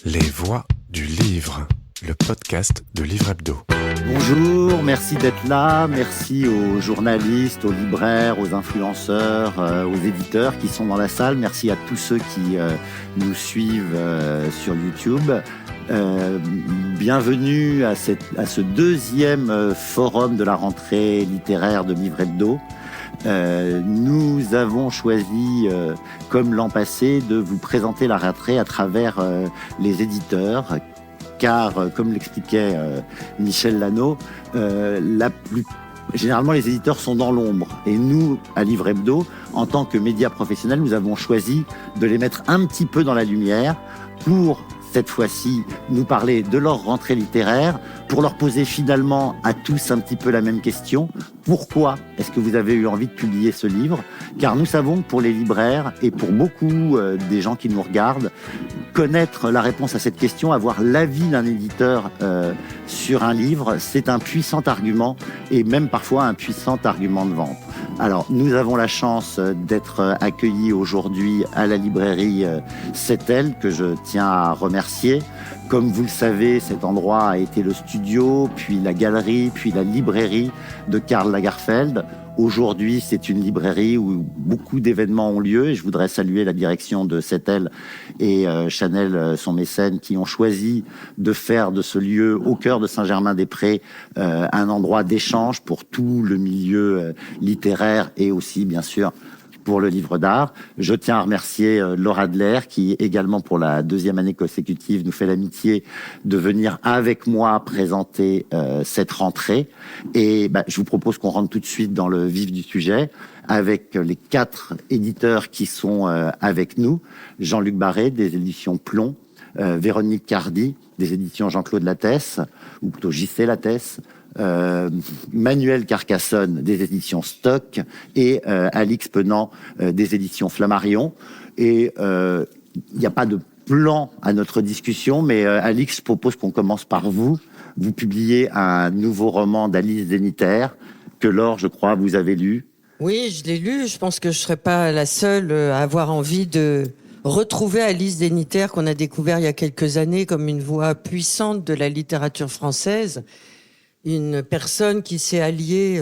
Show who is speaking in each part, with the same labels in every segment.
Speaker 1: Les voix du livre, le podcast de Livre Hebdo.
Speaker 2: Bonjour, merci d'être là, merci aux journalistes, aux libraires, aux influenceurs, aux éditeurs qui sont dans la salle, merci à tous ceux qui nous suivent sur YouTube. Bienvenue à ce deuxième forum de la rentrée littéraire de Livre Hebdo. Nous avons choisi, comme l'an passé, de vous présenter la rentrée à travers les éditeurs, car, comme l'expliquait Michel Lano, généralement les éditeurs sont dans l'ombre. Et nous, à Livre Hebdo, en tant que médias professionnels, nous avons choisi de les mettre un petit peu dans la lumière pour, cette fois-ci, nous parler de leur rentrée littéraire, pour leur poser finalement à tous un petit peu la même question. Pourquoi est-ce que vous avez eu envie de publier ce livre ? Car nous savons que pour les libraires et pour beaucoup des gens qui nous regardent, connaître la réponse à cette question, avoir l'avis d'un éditeur sur un livre, c'est un puissant argument et même parfois un puissant argument de vente. Alors, nous avons la chance d'être accueillis aujourd'hui à la librairie Cetel, que je tiens à remercier. Comme vous le savez, cet endroit a été le studio, puis la galerie, puis la librairie de Karl Lagerfeld. Aujourd'hui, c'est une librairie où beaucoup d'événements ont lieu et je voudrais saluer la direction de Cetel et Chanel, son mécène, qui ont choisi de faire de ce lieu au cœur de Saint-Germain-des-Prés un endroit d'échange pour tout le milieu littéraire et aussi, bien sûr, pour le livre d'art. Je tiens à remercier Laura Adler qui également pour la deuxième année consécutive nous fait l'amitié de venir avec moi présenter cette rentrée. Et je vous propose qu'on rentre tout de suite dans le vif du sujet avec les 4 éditeurs qui sont avec nous. Jean-Luc Barré des éditions Plomb, Véronique Cardy des éditions Jean-Claude Lattès, ou plutôt J.C. Lattès, Manuel Carcassonne des éditions Stock et Alix Penant des éditions Flammarion. Et il n'y a pas de plan à notre discussion, mais Alix, je propose qu'on commence par vous. Vous publiez un nouveau roman d'Alice Zeniter que Laure, je crois, vous avez lu.
Speaker 3: Oui, je l'ai lu. Je pense que je ne serais pas la seule à avoir envie de retrouver Alice Zeniter, qu'on a découvert il y a quelques années comme une voix puissante de la littérature française. Une personne qui s'est alliée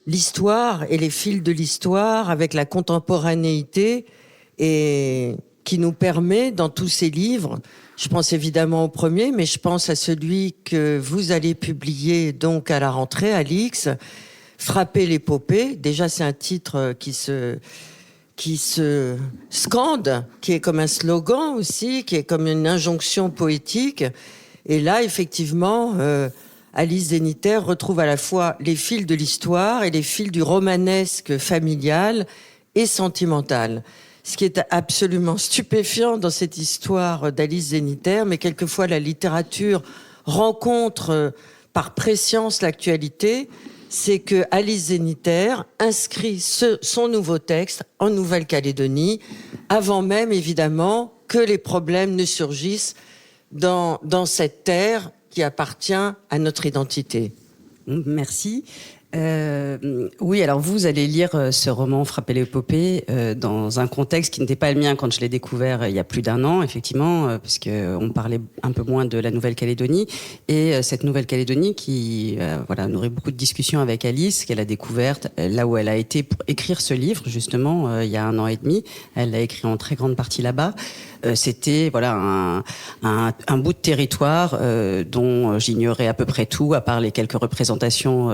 Speaker 3: l'histoire et les fils de l'histoire avec la contemporanéité et qui nous permet, dans tous ces livres, je pense évidemment au premier, mais je pense à celui que vous allez publier donc à la rentrée, Alix, Frapper l'épopée. Déjà, c'est un titre qui se scande, qui est comme un slogan aussi, qui est comme une injonction poétique. Et là, effectivement, Alice Zeniter retrouve à la fois les fils de l'histoire et les fils du romanesque familial et sentimental. Ce qui est absolument stupéfiant dans cette histoire d'Alice Zeniter, mais quelquefois la littérature rencontre par prescience l'actualité, c'est que Alice Zeniter inscrit son nouveau texte en Nouvelle-Calédonie, avant même évidemment que les problèmes ne surgissent dans cette terre qui appartient à notre identité.
Speaker 4: Merci. Oui, alors vous allez lire ce roman Frapper l'épopée dans un contexte qui n'était pas le mien quand je l'ai découvert il y a plus d'1 an, effectivement, puisque on parlait un peu moins de la Nouvelle-Calédonie et cette Nouvelle-Calédonie qui nourrit beaucoup de discussions avec Alice, qu'elle a découverte là où elle a été pour écrire ce livre, justement, il y a 1 an et demi. Elle l'a écrit en très grande partie là-bas. C'était un bout de territoire dont j'ignorais à peu près tout, à part les quelques représentations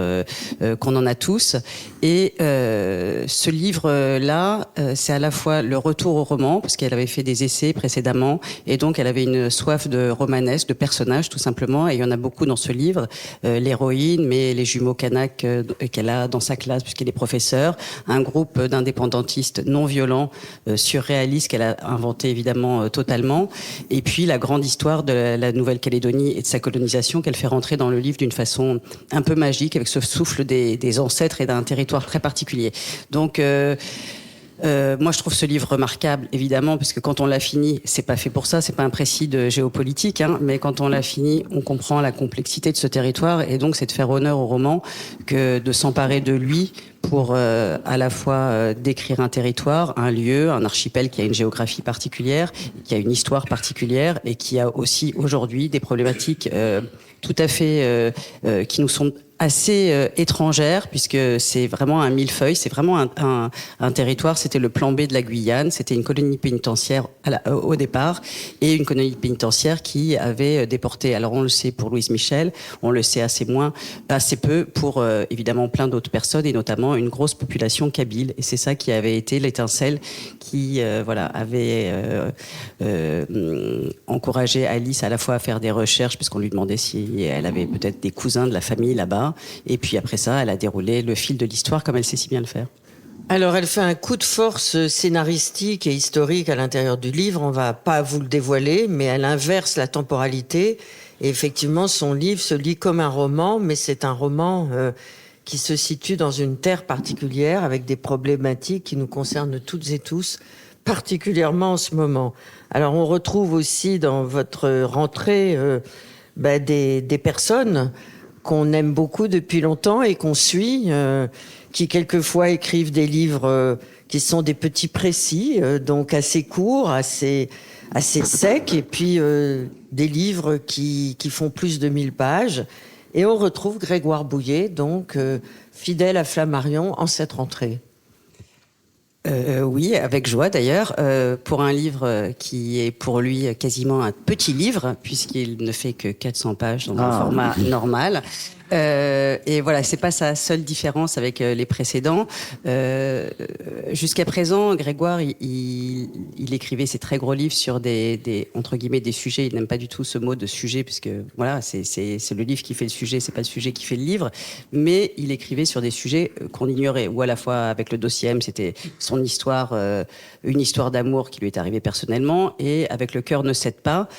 Speaker 4: qu'on en a tous. Et ce livre-là, c'est à la fois le retour au roman, parce qu'elle avait fait des essais précédemment, et donc elle avait une soif de romanesque, de personnages tout simplement, et il y en a beaucoup dans ce livre. L'héroïne, mais les jumeaux Canac qu'elle a dans sa classe, puisqu'elle est professeure, un groupe d'indépendantistes non violents, surréalistes, qu'elle a inventé évidemment totalement, et puis la grande histoire de la Nouvelle-Calédonie et de sa colonisation qu'elle fait rentrer dans le livre d'une façon un peu magique, avec ce souffle des ancêtres et d'un territoire très particulier. Donc moi, je trouve ce livre remarquable, évidemment, parce que quand on l'a fini, c'est pas fait pour ça, c'est pas un précis de géopolitique, mais quand on l'a fini, on comprend la complexité de ce territoire, et donc c'est de faire honneur au roman que de s'emparer de lui pour à la fois décrire un territoire, un lieu, un archipel qui a une géographie particulière, qui a une histoire particulière et qui a aussi aujourd'hui des problématiques tout à fait qui nous sont assez étrangère, puisque c'est vraiment un millefeuille, c'est vraiment un territoire. C'était le plan B de la Guyane, c'était une colonie pénitentiaire au départ, et une colonie pénitentiaire qui avait déporté, alors on le sait pour Louise Michel, on le sait assez peu pour évidemment plein d'autres personnes, et notamment une grosse population kabyle, et c'est ça qui avait été l'étincelle qui avait encouragé Alice à la fois à faire des recherches, puisqu'on lui demandait si elle avait peut-être des cousins de la famille là-bas. Et puis après ça, elle a déroulé le fil de l'histoire comme elle sait si bien le faire.
Speaker 3: Alors, elle fait un coup de force scénaristique et historique à l'intérieur du livre. On va pas vous le dévoiler, mais elle inverse la temporalité. Et effectivement, son livre se lit comme un roman, mais c'est un roman qui se situe dans une terre particulière, avec des problématiques qui nous concernent toutes et tous, particulièrement en ce moment. Alors, on retrouve aussi dans votre rentrée des personnes qu'on aime beaucoup depuis longtemps et qu'on suit, qui quelquefois écrivent des livres qui sont des petits précis, donc assez courts, assez secs, et puis des livres qui font plus de 1000 pages. Et on retrouve Grégoire Bouyer, donc fidèle à Flammarion en cette rentrée.
Speaker 4: Oui, avec joie d'ailleurs, pour un livre qui est pour lui quasiment un petit livre, puisqu'il ne fait que 400 pages dans un format normal. Et voilà, c'est pas sa seule différence avec les précédents. Jusqu'à présent, Grégoire, il écrivait ses très gros livres sur des entre guillemets des sujets. Il n'aime pas du tout ce mot de sujet, puisque voilà, c'est le livre qui fait le sujet, c'est pas le sujet qui fait le livre. Mais il écrivait sur des sujets qu'on ignorait, ou à la fois avec le dossier M, c'était son histoire, une histoire d'amour qui lui est arrivée personnellement, et avec Le cœur ne cède pas.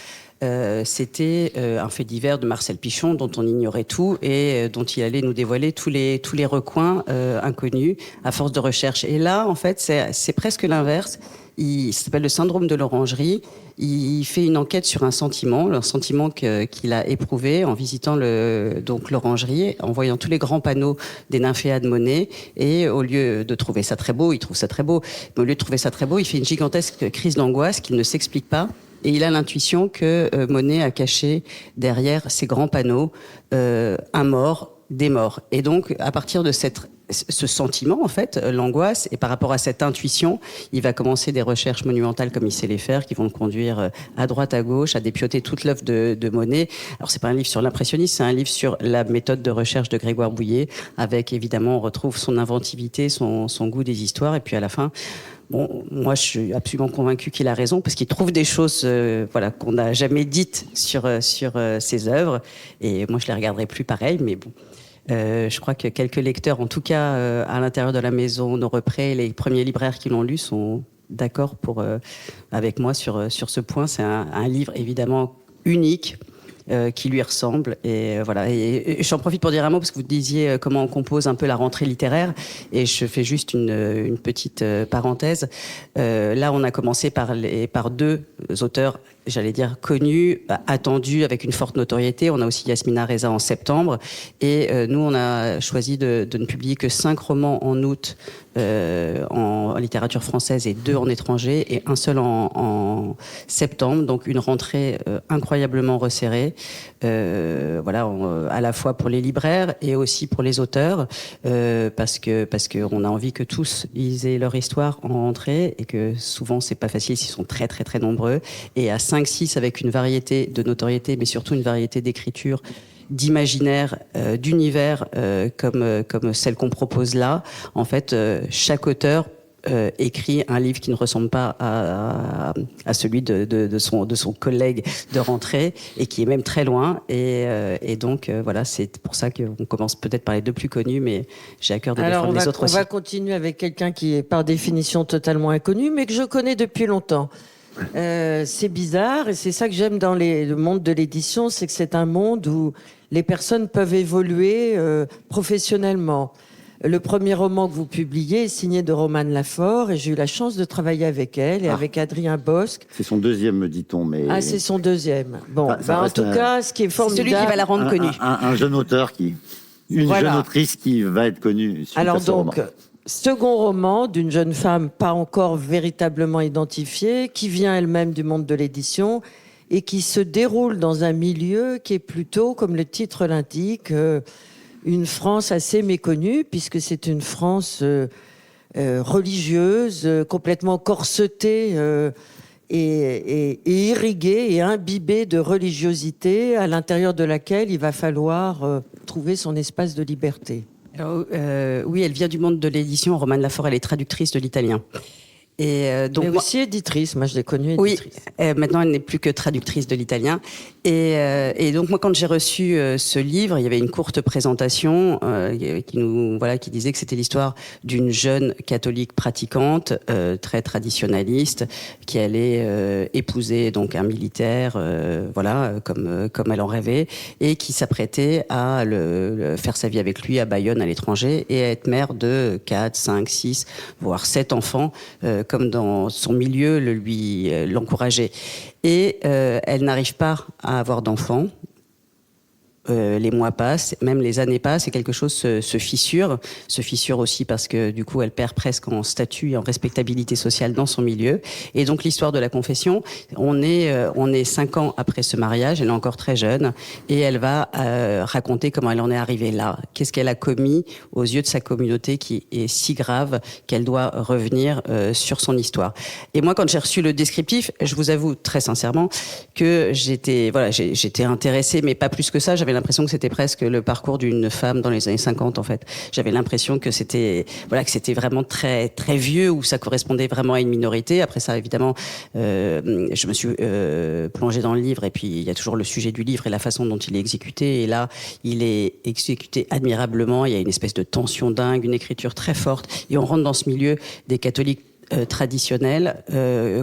Speaker 4: C'était un fait divers de Marcel Pichon dont on ignorait tout et dont il allait nous dévoiler tous les recoins inconnus à force de recherche. Et là, en fait, c'est presque l'inverse. Il s'appelle le syndrome de l'orangerie. Il fait une enquête sur un sentiment qu'il a éprouvé en visitant l'orangerie, en voyant tous les grands panneaux des nymphéas de Monet. Et au lieu de trouver ça très beau, il trouve ça très beau. Mais au lieu de trouver ça très beau, il fait une gigantesque crise d'angoisse qu'il ne s'explique pas. Et il a l'intuition que Monet a caché derrière ces grands panneaux un mort, des morts. Et donc, à partir de ce sentiment, en fait, l'angoisse, et par rapport à cette intuition, il va commencer des recherches monumentales comme il sait les faire, qui vont le conduire à droite, à gauche, à dépioter toute l'œuvre de Monet. Alors, c'est pas un livre sur l'impressionnisme, c'est un livre sur la méthode de recherche de Grégoire Bouyer, avec, évidemment, on retrouve son inventivité, son goût des histoires, et puis à la fin, bon, moi, je suis absolument convaincu qu'il a raison, parce qu'il trouve des choses qu'on n'a jamais dites sur ses œuvres, et moi, je les regarderai plus pareil, mais bon. Je crois que quelques lecteurs, en tout cas à l'intérieur de la maison Norepré, les premiers libraires qui l'ont lu sont d'accord avec moi sur ce point. C'est un livre évidemment unique, qui lui ressemble. Et voilà. Et j'en profite pour dire un mot, parce que vous disiez comment on compose un peu la rentrée littéraire. Et je fais juste une petite parenthèse. Là, on a commencé par deux auteurs, j'allais dire connus, attendus, avec une forte notoriété. On a aussi Yasmina Reza en septembre. Et nous, on a choisi de ne publier que 5 romans en août en littérature française et 2 en étranger, et un seul en septembre. Donc une rentrée incroyablement resserrée. À la fois pour les libraires et aussi pour les auteurs, parce que on a envie que tous ils aient leur histoire en rentrée, et que souvent c'est pas facile s'ils sont très très très nombreux, et à 5-6 avec une variété de notoriété, mais surtout une variété d'écriture, d'imaginaire, d'univers, comme celle qu'on propose là. En fait, chaque auteur écrit un livre qui ne ressemble pas à celui de son collègue de rentrée, et qui est même très loin. Et donc, voilà, c'est pour ça qu'on commence peut-être par les 2 plus connus, mais j'ai à cœur de défendre les autres aussi.
Speaker 3: On va continuer avec quelqu'un qui est par définition totalement inconnu, mais que je connais depuis longtemps. C'est bizarre, et c'est ça que j'aime dans le monde de l'édition, c'est que c'est un monde où les personnes peuvent évoluer professionnellement. Le premier roman que vous publiez est signé de Romane Lafort, et j'ai eu la chance de travailler avec elle et avec Adrien Bosc.
Speaker 2: C'est son deuxième, me dit-on. Mais...
Speaker 3: Ah, c'est son deuxième. Bon, en tout cas, ce qui est formidable...
Speaker 4: C'est celui qui va la rendre connue.
Speaker 2: Un jeune auteur qui... Une jeune autrice qui va être connue suite à ce roman.
Speaker 3: Second roman d'une jeune femme pas encore véritablement identifiée, qui vient elle-même du monde de l'édition et qui se déroule dans un milieu qui est plutôt, comme le titre l'indique, une France assez méconnue, puisque c'est une France religieuse, complètement corsetée et irriguée et imbibée de religiosité, à l'intérieur de laquelle il va falloir trouver son espace de liberté.
Speaker 4: Alors, oui, elle vient du monde de l'édition. Romane Laforêt, elle est traductrice de l'italien. Et donc
Speaker 3: mais aussi éditrice, moi je l'ai connue éditrice.
Speaker 4: Oui, maintenant elle n'est plus que traductrice de l'italien. Et donc moi quand j'ai reçu ce livre, il y avait une courte présentation qui disait que c'était l'histoire d'une jeune catholique pratiquante, très traditionnaliste, qui allait épouser donc un militaire, comme elle en rêvait, et qui s'apprêtait à faire sa vie avec lui à Bayonne, à l'étranger, et à être mère de 4, 5, 6, voire 7 enfants, comme dans son milieu l'encourageait. Et elle n'arrive pas à avoir d'enfants. Les mois passent, même les années passent, et quelque chose se fissure aussi parce que du coup elle perd presque en statut et en respectabilité sociale dans son milieu. Et donc l'histoire de la confession, on est 5 ans après ce mariage, elle est encore très jeune, et elle va raconter comment elle en est arrivée là, qu'est-ce qu'elle a commis aux yeux de sa communauté qui est si grave qu'elle doit revenir sur son histoire. Et moi quand j'ai reçu le descriptif, je vous avoue très sincèrement que j'étais intéressée, mais pas plus que ça. J'avais l'impression que c'était presque le parcours d'une femme dans les années 50, en fait. J'avais l'impression que c'était vraiment très, très vieux, où ça correspondait vraiment à une minorité. Après ça, évidemment, je me suis plongée dans le livre, et puis il y a toujours le sujet du livre et la façon dont il est exécuté. Et là, il est exécuté admirablement. Il y a une espèce de tension dingue, une écriture très forte. Et on rentre dans ce milieu des catholiques traditionnels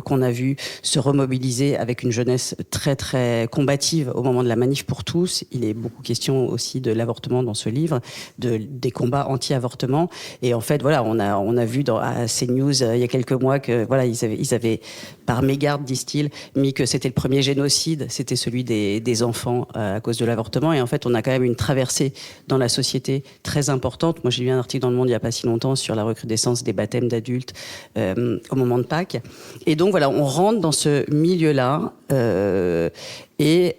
Speaker 4: qu'on a vu se remobiliser avec une jeunesse très très combative au moment de la manif pour tous. Il est beaucoup question aussi de l'avortement dans ce livre, des combats anti-avortement. Et en fait, voilà, on a vu à CNews il y a quelques mois que voilà, ils avaient par mégarde, disent-ils, mis que c'était le premier génocide, c'était celui des enfants à cause de l'avortement. Et en fait, on a quand même une traversée dans la société très importante. Moi, j'ai lu un article dans Le Monde il n'y a pas si longtemps sur la recrudescence des baptêmes d'adultes au moment de Pâques. Et donc voilà, on rentre dans ce milieu-là et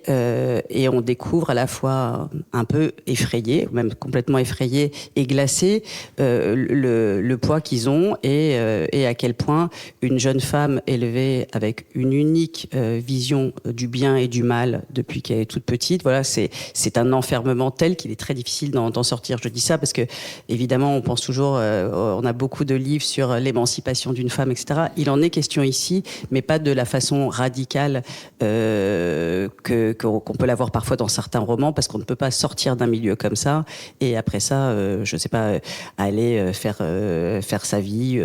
Speaker 4: on découvre à la fois un peu effrayé, même complètement effrayé et glacé, le poids qu'ils ont et à quel point une jeune femme élevée avec une unique vision du bien et du mal depuis qu'elle est toute petite, voilà, c'est un enfermement tel qu'il est très difficile d'en sortir. Je dis ça parce que évidemment on pense toujours, on a beaucoup de livres sur l'émancipation d'une femme, etc. Il en est question ici, mais pas de la façon radicale qu'on peut l'avoir parfois dans certains romans, parce qu'on ne peut pas sortir d'un milieu comme ça et après ça, je sais pas, aller faire sa vie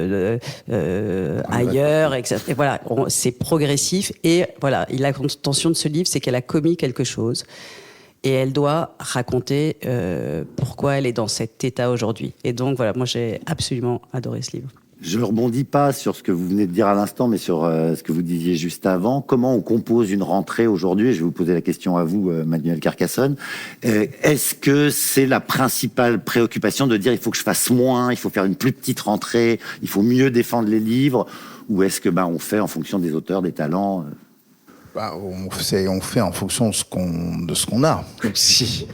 Speaker 4: ailleurs, etc. Et voilà, c'est progressif. Et voilà, la contention de ce livre, c'est qu'elle a commis quelque chose et elle doit raconter pourquoi elle est dans cet état aujourd'hui. Et donc voilà, moi j'ai absolument adoré ce livre.
Speaker 2: Je ne rebondis pas sur ce que vous venez de dire à l'instant, mais sur ce que vous disiez juste avant. Comment on compose une rentrée aujourd'hui? Et je vais vous poser la question à vous, Manuel Carcassonne. Est-ce que c'est la principale préoccupation de dire il faut que je fasse moins, il faut faire une plus petite rentrée, il faut mieux défendre les livres? Ou est-ce que on fait en fonction des auteurs, des talents?
Speaker 5: On fait en fonction de ce qu'on a aussi.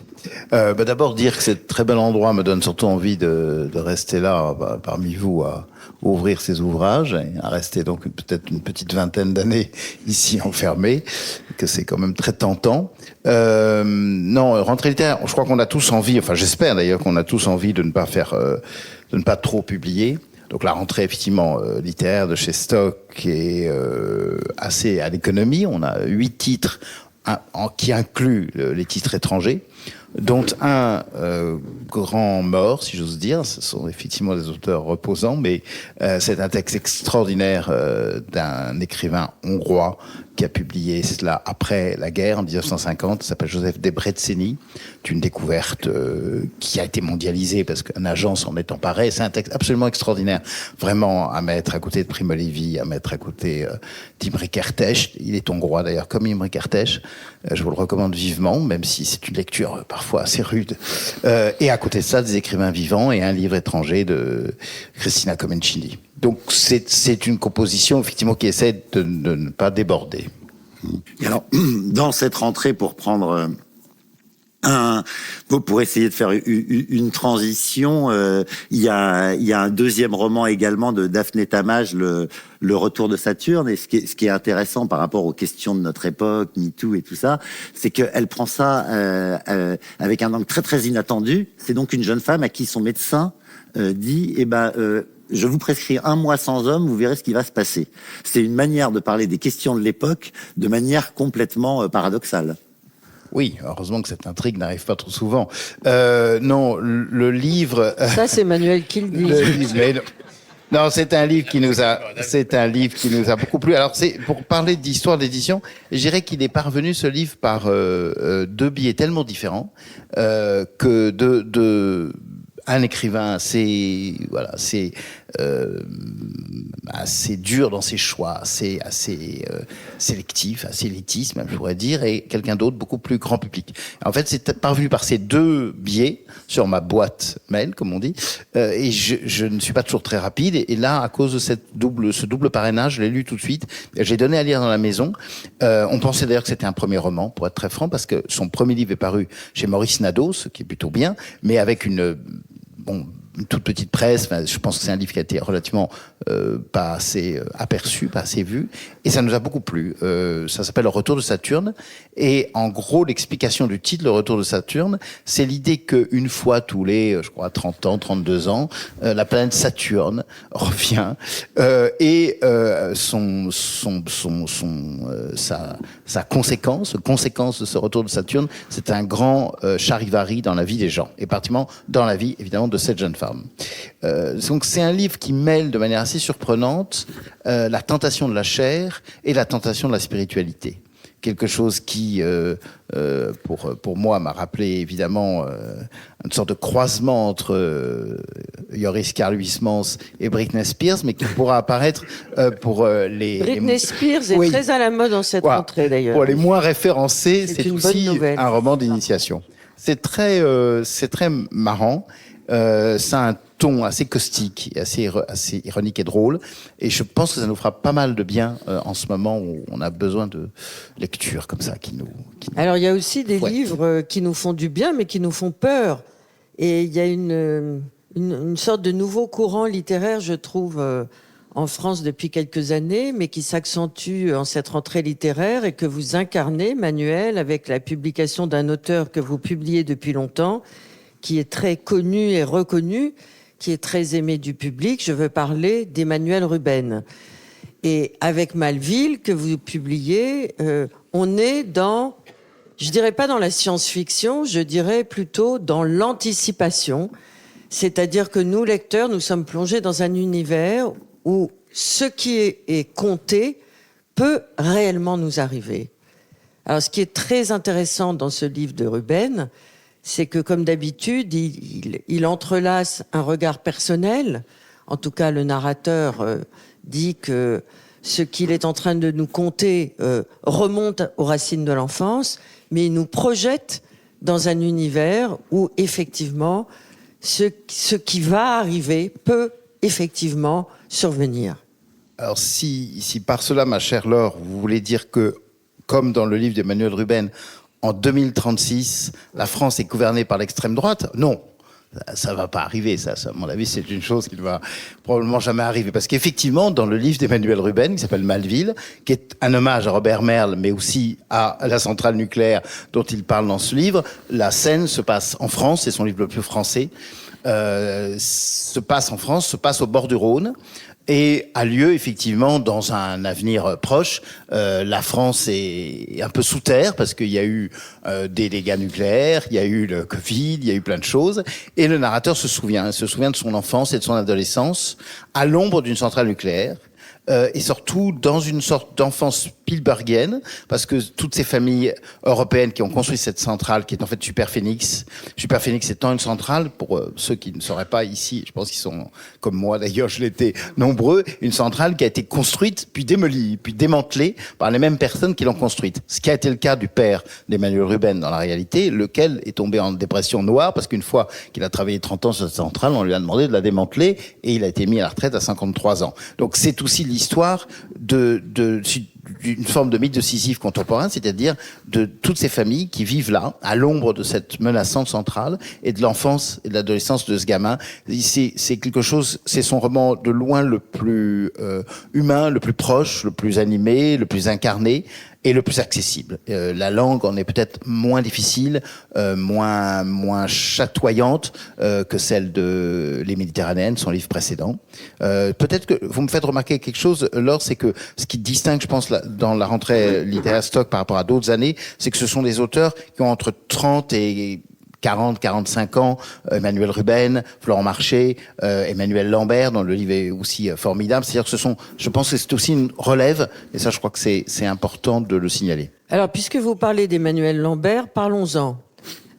Speaker 5: D'abord, dire que c'est un très bel endroit me donne surtout envie de rester là, parmi vous, à ouvrir ces ouvrages, et à rester donc peut-être une petite vingtaine d'années ici enfermé, que c'est quand même très tentant. Non, rentrée littéraire, je crois qu'on a tous envie, enfin j'espère d'ailleurs qu'on a tous envie de ne pas trop publier. Donc la rentrée effectivement littéraire de chez Stock est assez à l'économie. On a 8 titres qui incluent les titres étrangers, dont un grand mort, si j'ose dire. Ce sont effectivement des auteurs reposants, mais c'est un texte extraordinaire d'un écrivain hongrois qui a publié cela après la guerre, en 1950, s'appelle Joseph Debreceni. C'est une découverte qui a été mondialisée parce qu'un agent s'en est emparé. C'est un texte absolument extraordinaire, vraiment à mettre à côté de Primo Levi, à mettre à côté d'Imre Kertész. Il est hongrois d'ailleurs, comme Imre Kertész. Je vous le recommande vivement, même si c'est une lecture parfois parfois assez rudes. Et à côté de ça, des écrivains vivants et un livre étranger de Cristina Comencini. Donc c'est une composition effectivement qui essaie de ne pas déborder.
Speaker 2: Et alors, dans cette rentrée, pour prendre pour essayer de faire une transition, il y a un deuxième roman également de Daphné Tamage, le Retour de Saturne. Et ce qui est intéressant par rapport aux questions de notre époque, MeToo et tout ça, c'est qu'elle prend ça avec un angle très très inattendu. C'est donc une jeune femme à qui son médecin dit je vous prescris 1 mois sans homme, vous verrez ce qui va se passer. C'est une manière de parler des questions de l'époque de manière complètement paradoxale.
Speaker 5: Oui, heureusement que cette intrigue n'arrive pas trop souvent. Non, le livre...
Speaker 3: Ça, c'est Manuel qui le dit.
Speaker 5: Non, c'est un livre qui nous a beaucoup plu. Alors, c'est pour parler d'histoire d'édition, je dirais qu'il est parvenu ce livre par 2 biais tellement différents que un écrivain assez dur dans ses choix, assez sélectif, assez élitiste, même je pourrais dire, et quelqu'un d'autre beaucoup plus grand public. En fait, c'est parvenu par ces 2 biais sur ma boîte mail, comme on dit, et je ne suis pas toujours très rapide. Et là, à cause de ce double parrainage, je l'ai lu tout de suite. J'ai donné à lire dans la maison. On pensait d'ailleurs que c'était un premier roman, pour être très franc, parce que son premier livre est paru chez Maurice Nadeau, ce qui est plutôt bien, mais avec une toute petite presse. Je pense que c'est un livre qui a été relativement pas assez aperçu, pas assez vu, et ça nous a beaucoup plu. Ça s'appelle Le Retour de Saturne, et en gros l'explication du titre, Le Retour de Saturne, c'est l'idée qu'une fois tous les, je crois, 30 ans, 32 ans, la planète Saturne revient et sa conséquence de ce retour de Saturne, c'est un grand charivari dans la vie des gens, et particulièrement dans la vie évidemment de cette jeune femme. Donc c'est un livre qui mêle de manière assez surprenante la tentation de la chair et la tentation de la spiritualité. Quelque chose qui, pour moi, m'a rappelé évidemment une sorte de croisement entre Joris Karl Huysmans et Britney Spears, mais qui pourra apparaître pour les...
Speaker 3: Britney Spears est très à la mode en cette rentrée d'ailleurs.
Speaker 5: Pour les moins référencés, c'est
Speaker 3: aussi
Speaker 5: un roman d'initiation. C'est très marrant. Ça a un ton assez caustique, assez ironique et drôle, et je pense que ça nous fera pas mal de bien en ce moment où on a besoin de lectures comme ça
Speaker 3: Alors il y a aussi des livres qui nous font du bien mais qui nous font peur, et il y a une sorte de nouveau courant littéraire, je trouve, en France depuis quelques années, mais qui s'accentue en cette rentrée littéraire et que vous incarnez, Manuel, avec la publication d'un auteur que vous publiez depuis longtemps, qui est très connu et reconnu, qui est très aimé du public. Je veux parler d'Emmanuel Ruben. Et avec Malville, que vous publiez, on est dans, je dirais pas dans la science-fiction, je dirais plutôt dans l'anticipation. C'est-à-dire que nous, lecteurs, nous sommes plongés dans un univers où ce qui est conté peut réellement nous arriver. Alors, ce qui est très intéressant dans ce livre de Ruben, c'est que, comme d'habitude, il entrelace un regard personnel. En tout cas, le narrateur dit que ce qu'il est en train de nous conter remonte aux racines de l'enfance, mais il nous projette dans un univers où, effectivement, ce qui va arriver peut effectivement survenir.
Speaker 5: Alors, si par cela, ma chère Laure, vous voulez dire que, comme dans le livre d'Emmanuel Ruben, en 2036, la France est gouvernée par l'extrême droite? Non, ça va pas arriver. Ça, à mon avis, c'est une chose qui ne va probablement jamais arriver. Parce qu'effectivement, dans le livre d'Emmanuel Ruben, qui s'appelle Malville, qui est un hommage à Robert Merle, mais aussi à la centrale nucléaire dont il parle dans ce livre, la scène se passe en France, c'est son livre le plus français, se passe en France, se passe au bord du Rhône, et a lieu effectivement dans un avenir proche. La France est un peu sous terre parce qu'il y a eu des dégâts nucléaires, il y a eu le Covid, il y a eu plein de choses. Et le narrateur se souvient de son enfance et de son adolescence à l'ombre d'une centrale nucléaire, et surtout dans une sorte d'enfance Spielbergienne, parce que toutes ces familles européennes qui ont construit cette centrale, qui est en fait Superphénix étant une centrale, pour ceux qui ne sauraient pas ici, je pense qu'ils sont, comme moi d'ailleurs, je l'étais nombreux, une centrale qui a été construite, puis démolie, puis démantelée par les mêmes personnes qui l'ont construite. Ce qui a été le cas du père d'Emmanuel Ruben dans la réalité, lequel est tombé en dépression noire, parce qu'une fois qu'il a travaillé 30 ans sur cette centrale, on lui a demandé de la démanteler, et il a été mis à la retraite à 53 ans. Donc c'est aussi l'histoire d'une forme de mythe de Sisyphe contemporain, c'est-à-dire de toutes ces familles qui vivent là, à l'ombre de cette menaçante centrale, et de l'enfance et de l'adolescence de ce gamin. C'est quelque chose, c'est son roman de loin le plus humain, le plus proche, le plus animé, le plus incarné, et le plus accessible. La langue en est peut-être moins difficile, moins chatoyante que celle de Les Méditerranéennes, son livre précédent. Peut-être que vous me faites remarquer quelque chose, Laure, c'est que ce qui distingue, je pense, dans la rentrée littéraire Stock par rapport à d'autres années, c'est que ce sont des auteurs qui ont entre 30 et 40, 45 ans, Emmanuel Ruben, Florent Marché, Emmanuel Lambert, dont le livre est aussi formidable. C'est-à-dire que je pense que c'est aussi une relève, et ça, je crois que c'est important de le signaler.
Speaker 3: Alors, puisque vous parlez d'Emmanuel Lambert, parlons-en.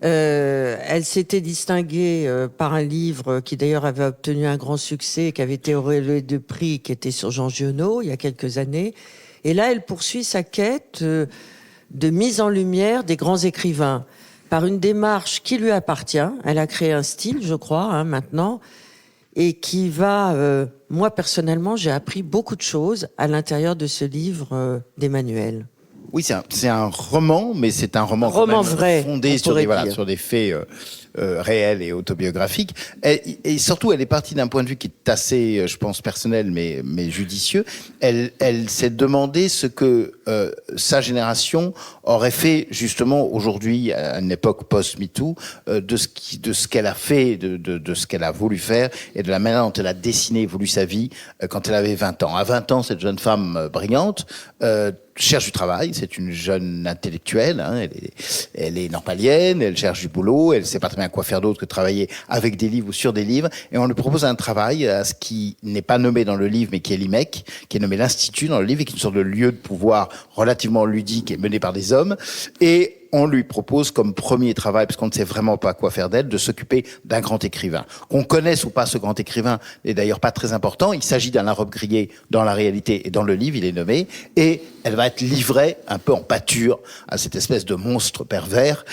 Speaker 3: Elle s'était distinguée par un livre qui d'ailleurs avait obtenu un grand succès, qui avait été auréolé de prix, qui était sur Jean Giono, il y a quelques années. Et là, elle poursuit sa quête de mise en lumière des grands écrivains, par une démarche qui lui appartient. Elle a créé un style, je crois, maintenant, et qui va... moi, personnellement, j'ai appris beaucoup de choses à l'intérieur de ce livre d'Emmanuel.
Speaker 5: Oui, c'est un roman, mais c'est un roman
Speaker 3: vrai,
Speaker 5: fondé sur des faits réels et autobiographiques. Et surtout, elle est partie d'un point de vue qui est assez, je pense, personnel, mais judicieux. Elle s'est demandé ce que sa génération aurait fait justement aujourd'hui, à une époque post-MeToo, de ce qu'elle a fait, de ce qu'elle a voulu faire, et de la manière dont elle a dessiné et voulu sa vie quand elle avait 20 ans. À 20 ans, cette jeune femme brillante cherche du travail, c'est une jeune intellectuelle, hein, elle est normalienne, elle cherche du boulot, elle sait pas très bien quoi faire d'autre que travailler avec des livres ou sur des livres, et on lui propose un travail à ce qui n'est pas nommé dans le livre, mais qui est l'IMEC, qui est nommé l'Institut dans le livre, et qui est une sorte de lieu de pouvoir relativement ludique et mené par des hommes, et on lui propose comme premier travail, parce qu'on ne sait vraiment pas quoi faire d'elle, de s'occuper d'un grand écrivain. Qu'on connaisse ou pas ce grand écrivain n'est d'ailleurs pas très important. Il s'agit d'Alain Robbe-Grillet dans la réalité, et dans le livre, il est nommé. Et elle va être livrée un peu en pâture à cette espèce de monstre pervers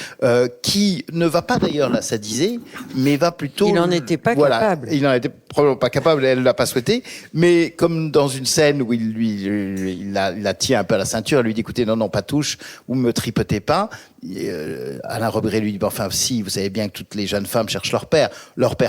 Speaker 5: qui ne va pas d'ailleurs la sadiser, mais va plutôt...
Speaker 3: Il n'en était pas capable.
Speaker 5: Il n'en était probablement pas capable, elle ne l'a pas souhaité. Mais comme dans une scène où il la tient un peu à la ceinture, elle lui dit, écoutez, non, pas touche, vous me tripotez pas. Alain Robbe-Grillet lui dit, enfin, si, vous savez bien que toutes les jeunes femmes cherchent leur père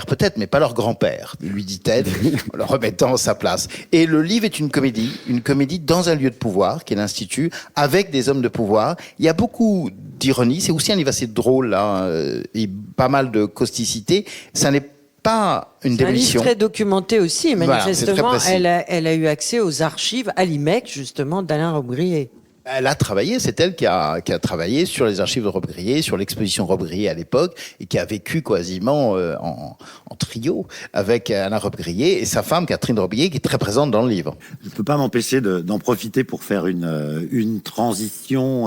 Speaker 5: peut-être, mais pas leur grand-père, lui dit-elle, en le remettant à sa place. Et le livre est une comédie dans un lieu de pouvoir, qui est l'Institut, avec des hommes de pouvoir. Il y a beaucoup d'ironie, c'est aussi un livre assez drôle, là, et pas mal de causticité. Ça n'est pas une démolition.
Speaker 3: C'est un livre très documenté aussi, manifestement,
Speaker 5: voilà,
Speaker 3: elle a eu accès aux archives à l'IMEC, justement, d'Alain Robbe-Grillet.
Speaker 5: Elle a travaillé, c'est elle qui a travaillé sur les archives de Robbe-Grillet, sur l'exposition Robbe-Grillet à l'époque, et qui a vécu quasiment en trio avec Alain Robbe-Grillet et sa femme Catherine Robbe-Grillet, qui est très présente dans le livre.
Speaker 2: Je ne peux pas m'empêcher d'en profiter pour faire une transition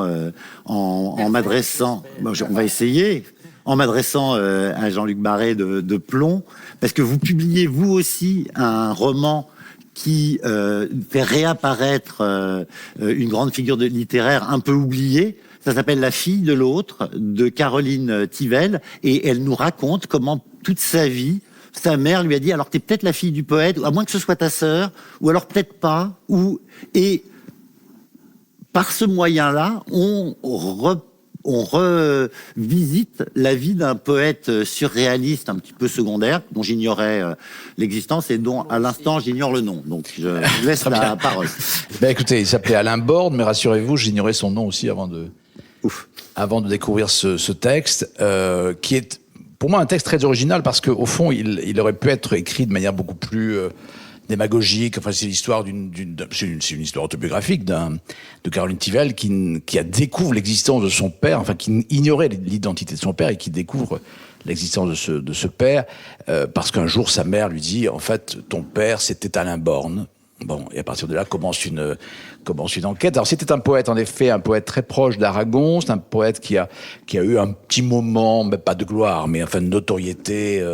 Speaker 2: en m'adressant... Bon, on va essayer... En m'adressant à Jean-Luc Barré de Plomb, parce que vous publiez vous aussi un roman qui fait réapparaître une grande figure littéraire un peu oubliée. Ça s'appelle La fille de l'autre, de Caroline Tivell, et elle nous raconte comment toute sa vie, sa mère lui a dit, alors t'es peut-être la fille du poète, à moins que ce soit ta sœur, ou alors peut-être pas, et par ce moyen-là, on revisite la vie d'un poète surréaliste un petit peu secondaire, dont j'ignorais l'existence et dont à l'instant j'ignore le nom. Donc je vous laisse la parole.
Speaker 6: Ben écoutez, il s'appelait Alain Borde, mais rassurez-vous, j'ignorais son nom aussi avant de découvrir ce texte, qui est pour moi un texte très original, parce qu'au fond il aurait pu être écrit de manière beaucoup plus démagogique. Enfin, c'est l'histoire c'est une histoire autobiographique de Caroline Tivell qui découvre l'existence de son père, enfin qui ignorait l'identité de son père et qui découvre l'existence de ce père parce qu'un jour sa mère lui dit, en fait, ton père c'était Alain Borne. Bon, et à partir de là commence une enquête. Alors c'était un poète, en effet, un poète très proche d'Aragon. C'est un poète qui a eu un petit moment, mais pas de gloire, mais enfin de notoriété,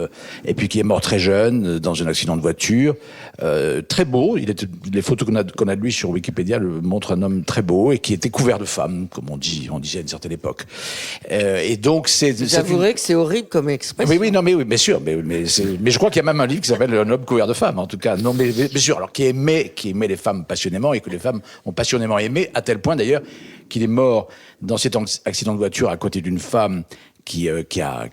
Speaker 6: et puis qui est mort très jeune dans un accident de voiture. Très beau. Les photos qu'on a de lui sur Wikipédia le montrent un homme très beau et qui était couvert de femmes, comme on disait à une certaine époque. Et donc
Speaker 3: J'avouerai que c'est horrible comme expression.
Speaker 6: Oui, bien sûr, mais je crois qu'il y a même un livre qui s'appelle Un homme couvert de femmes, en tout cas. Non, mais bien sûr, alors qui aimait les femmes passionnément et que les femmes ont passionnément aimé, à tel point d'ailleurs qu'il est mort dans cet accident de voiture à côté d'une femme qui a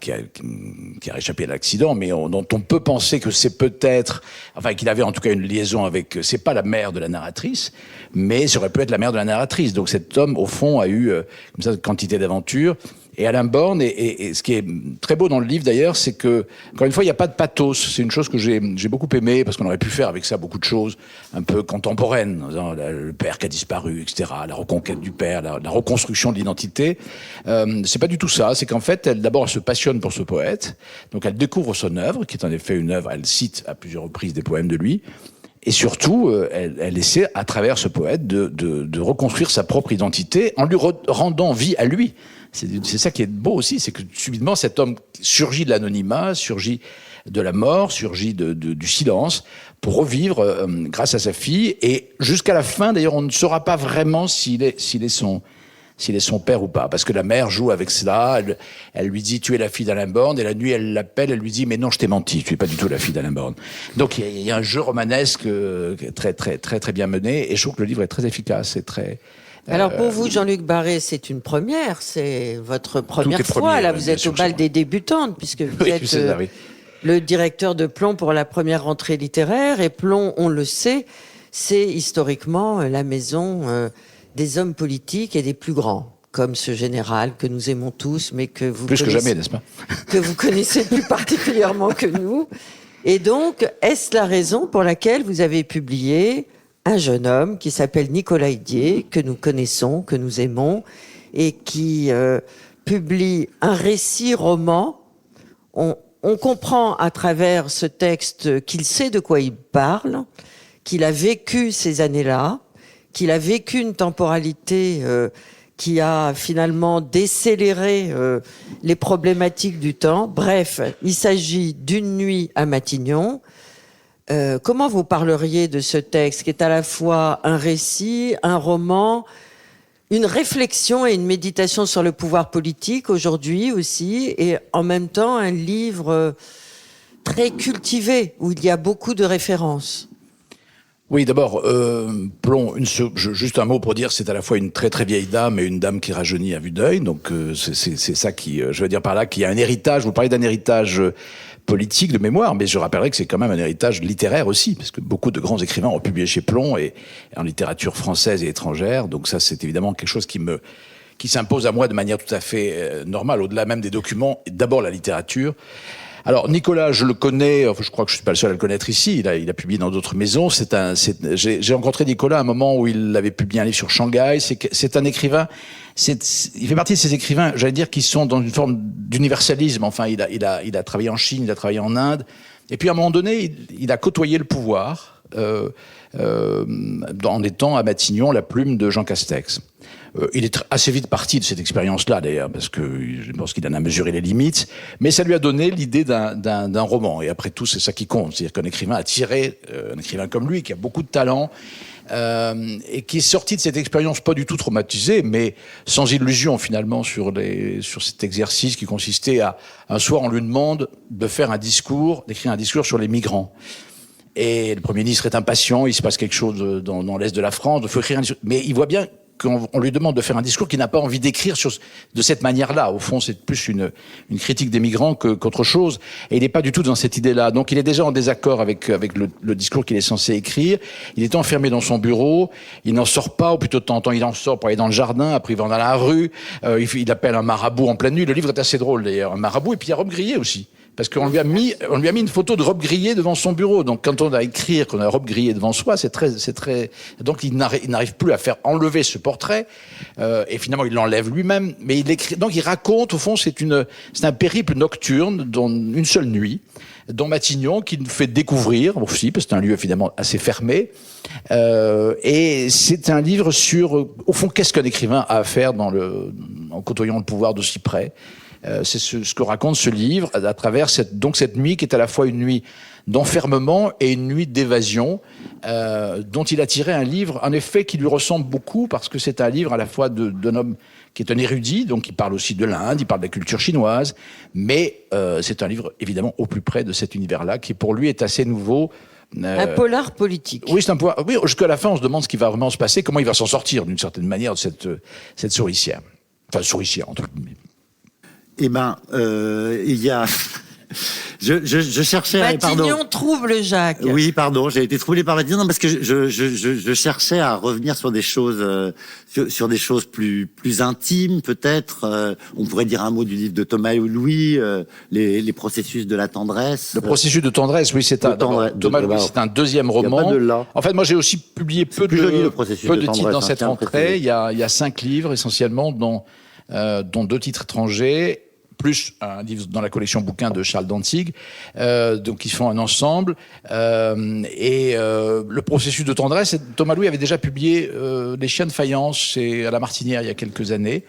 Speaker 6: échappé à l'accident, mais dont on peut penser que c'est peut-être, enfin qu'il avait en tout cas une liaison avec, c'est pas la mère de la narratrice, mais ça aurait pu être la mère de la narratrice. Donc cet homme, au fond, a eu comme ça une quantité d'aventures. Et Alain Born, et ce qui est très beau dans le livre d'ailleurs, c'est que, encore une fois, il n'y a pas de pathos. C'est une chose que j'ai beaucoup aimé, parce qu'on aurait pu faire avec ça beaucoup de choses un peu contemporaines. Le père qui a disparu, etc., la reconquête du père, la reconstruction de l'identité. C'est pas du tout ça. C'est qu'en fait, d'abord, elle se passionne pour ce poète. Donc elle découvre son œuvre, qui est en effet une œuvre, elle cite à plusieurs reprises des poèmes de lui. Et surtout, elle essaie, à travers ce poète, de reconstruire sa propre identité en lui rendant vie à lui. C'est ça qui est beau aussi, c'est que subitement cet homme surgit de l'anonymat, surgit de la mort, surgit du silence pour revivre grâce à sa fille. Et jusqu'à la fin, d'ailleurs, on ne saura pas vraiment s'il est son père ou pas, parce que la mère joue avec cela. Elle lui dit tu es la fille d'Alain Born, et la nuit elle l'appelle, elle lui dit mais non, je t'ai menti, tu es pas du tout la fille d'Alain Born. Donc il y a un jeu romanesque très très très très bien mené, et je trouve que le livre est très efficace et très.
Speaker 3: Alors pour vous, Jean-Luc Barré, c'est une première, c'est votre première fois. Là, vous êtes au bal des débutantes, puisque vous êtes le directeur de Plon pour la première rentrée littéraire. Et Plon, on le sait, c'est historiquement la maison des hommes politiques et des plus grands, comme ce général que nous aimons tous, mais que vous
Speaker 6: plus que jamais, n'est-ce pas?
Speaker 3: Que vous connaissez plus particulièrement que nous. Et donc, est-ce la raison pour laquelle vous avez publié un jeune homme qui s'appelle Nicolas Idier, que nous connaissons, que nous aimons, et qui publie un récit roman? On comprend à travers ce texte qu'il sait de quoi il parle, qu'il a vécu ces années-là, qu'il a vécu une temporalité qui a finalement décéléré les problématiques du temps. Bref, il s'agit d'une nuit à Matignon. Comment vous parleriez de ce texte qui est à la fois un récit, un roman, une réflexion et une méditation sur le pouvoir politique aujourd'hui aussi, et en même temps un livre très cultivé où il y a beaucoup de références?
Speaker 6: Oui, d'abord, Plon, juste un mot pour dire, c'est à la fois une très très vieille dame et une dame qui rajeunit à vue d'œil. Donc c'est ça qui, je veux dire par là, qu'il y a un héritage. Vous parlez d'un héritage politique de mémoire, mais je rappellerai que c'est quand même un héritage littéraire aussi, parce que beaucoup de grands écrivains ont publié chez Plon et en littérature française et étrangère. Donc ça, c'est évidemment quelque chose qui s'impose à moi de manière tout à fait normale, au-delà même des documents. D'abord la littérature. Alors Nicolas, je le connais, je crois que je suis pas le seul à le connaître ici. Il a publié dans d'autres maisons. J'ai rencontré Nicolas à un moment où il avait publié un livre sur Shanghai. C'est un écrivain. Il fait partie de ces écrivains, j'allais dire, qui sont dans une forme d'universalisme. Enfin, il a travaillé en Chine, il a travaillé en Inde. Et puis à un moment donné, il a côtoyé le pouvoir en étant à Matignon la plume de Jean Castex. Il est assez vite parti de cette expérience-là, d'ailleurs, parce que je pense qu'il en a mesuré les limites, mais ça lui a donné l'idée d'un roman. Et après tout, c'est ça qui compte. C'est-à-dire qu'un écrivain a tiré, un écrivain comme lui, qui a beaucoup de talent, et qui est sorti de cette expérience pas du tout traumatisé, mais sans illusion, finalement, sur cet exercice qui consistait à, un soir, on lui demande d'écrire un discours sur les migrants. Et le Premier ministre est impatient, il se passe quelque chose dans l'Est de la France, il faut écrire un discours. Mais il voit bien qu'on lui demande de faire un discours qu'il n'a pas envie d'écrire de cette manière-là. Au fond, c'est plus une critique des migrants qu'autre chose. Et il n'est pas du tout dans cette idée-là. Donc il est déjà en désaccord avec le discours qu'il est censé écrire. Il est enfermé dans son bureau. Il n'en sort pas, ou plutôt de temps en temps, il en sort pour aller dans le jardin. Après, il va dans la rue. Il appelle un marabout en pleine nuit. Le livre est assez drôle, d'ailleurs. Un marabout. Et puis il y a Rome Grillet aussi. Parce qu'on lui a mis une photo de robe grillée devant son bureau. Donc, quand on a écrit qu'on a robe grillée devant soi, c'est très, donc il n'arrive plus à faire enlever ce portrait, et finalement, il l'enlève lui-même. Mais il écrit, donc il raconte, au fond, c'est un périple nocturne, dont une seule nuit, dans Matignon, qui nous fait découvrir aussi, parce que c'est un lieu évidemment assez fermé, et c'est un livre sur, au fond, qu'est-ce qu'un écrivain a à faire en côtoyant le pouvoir d'aussi près. C'est ce que raconte ce livre à travers cette nuit qui est à la fois une nuit d'enfermement et une nuit d'évasion, dont il a tiré un livre, en effet, qui lui ressemble beaucoup, parce que c'est un livre à la fois d'un homme qui est un érudit, donc il parle aussi de l'Inde, il parle de la culture chinoise, mais c'est un livre évidemment au plus près de cet univers-là, qui pour lui est assez nouveau.
Speaker 3: Un polar politique.
Speaker 6: Oui, c'est un polar. Oui, jusqu'à la fin, on se demande ce qui va vraiment se passer, comment il va s'en sortir d'une certaine manière de cette souricière. Enfin, souricière, entre guillemets.
Speaker 2: Eh ben, il y a... Je cherchais...
Speaker 3: Matignon trouble Jacques.
Speaker 2: Oui, pardon, j'ai été troublé par Matignon, non, parce que je cherchais à revenir sur des choses, sur des choses plus intimes, peut-être. On pourrait dire un mot du livre de Thomas Louis, les processus de la tendresse.
Speaker 6: Le processus de tendresse, oui, Thomas Louis, c'est un deuxième roman.
Speaker 2: Il y a pas de là.
Speaker 6: En fait, moi, j'ai aussi publié peu de titres dans cette rentrée. Il y a 5 livres, essentiellement, dont 2 titres étrangers, plus un livre dans la collection bouquins de Charles Dantzig, donc ils font un ensemble. Le processus de tendresse, Thomas Louis avait déjà publié Les chiens de faïence à la Martinière il y a quelques années.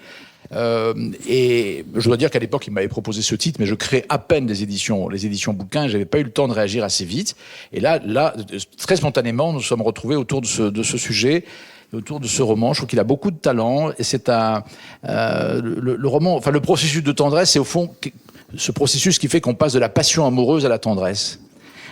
Speaker 6: Et je dois dire qu'à l'époque, il m'avait proposé ce titre, mais je créais à peine les éditions bouquins, j'avais pas eu le temps de réagir assez vite. Et là, très spontanément, nous nous sommes retrouvés autour de ce sujet, autour de ce roman. Je trouve qu'il a beaucoup de talent, et c'est le roman, enfin le processus de tendresse, c'est au fond ce processus qui fait qu'on passe de la passion amoureuse à la tendresse.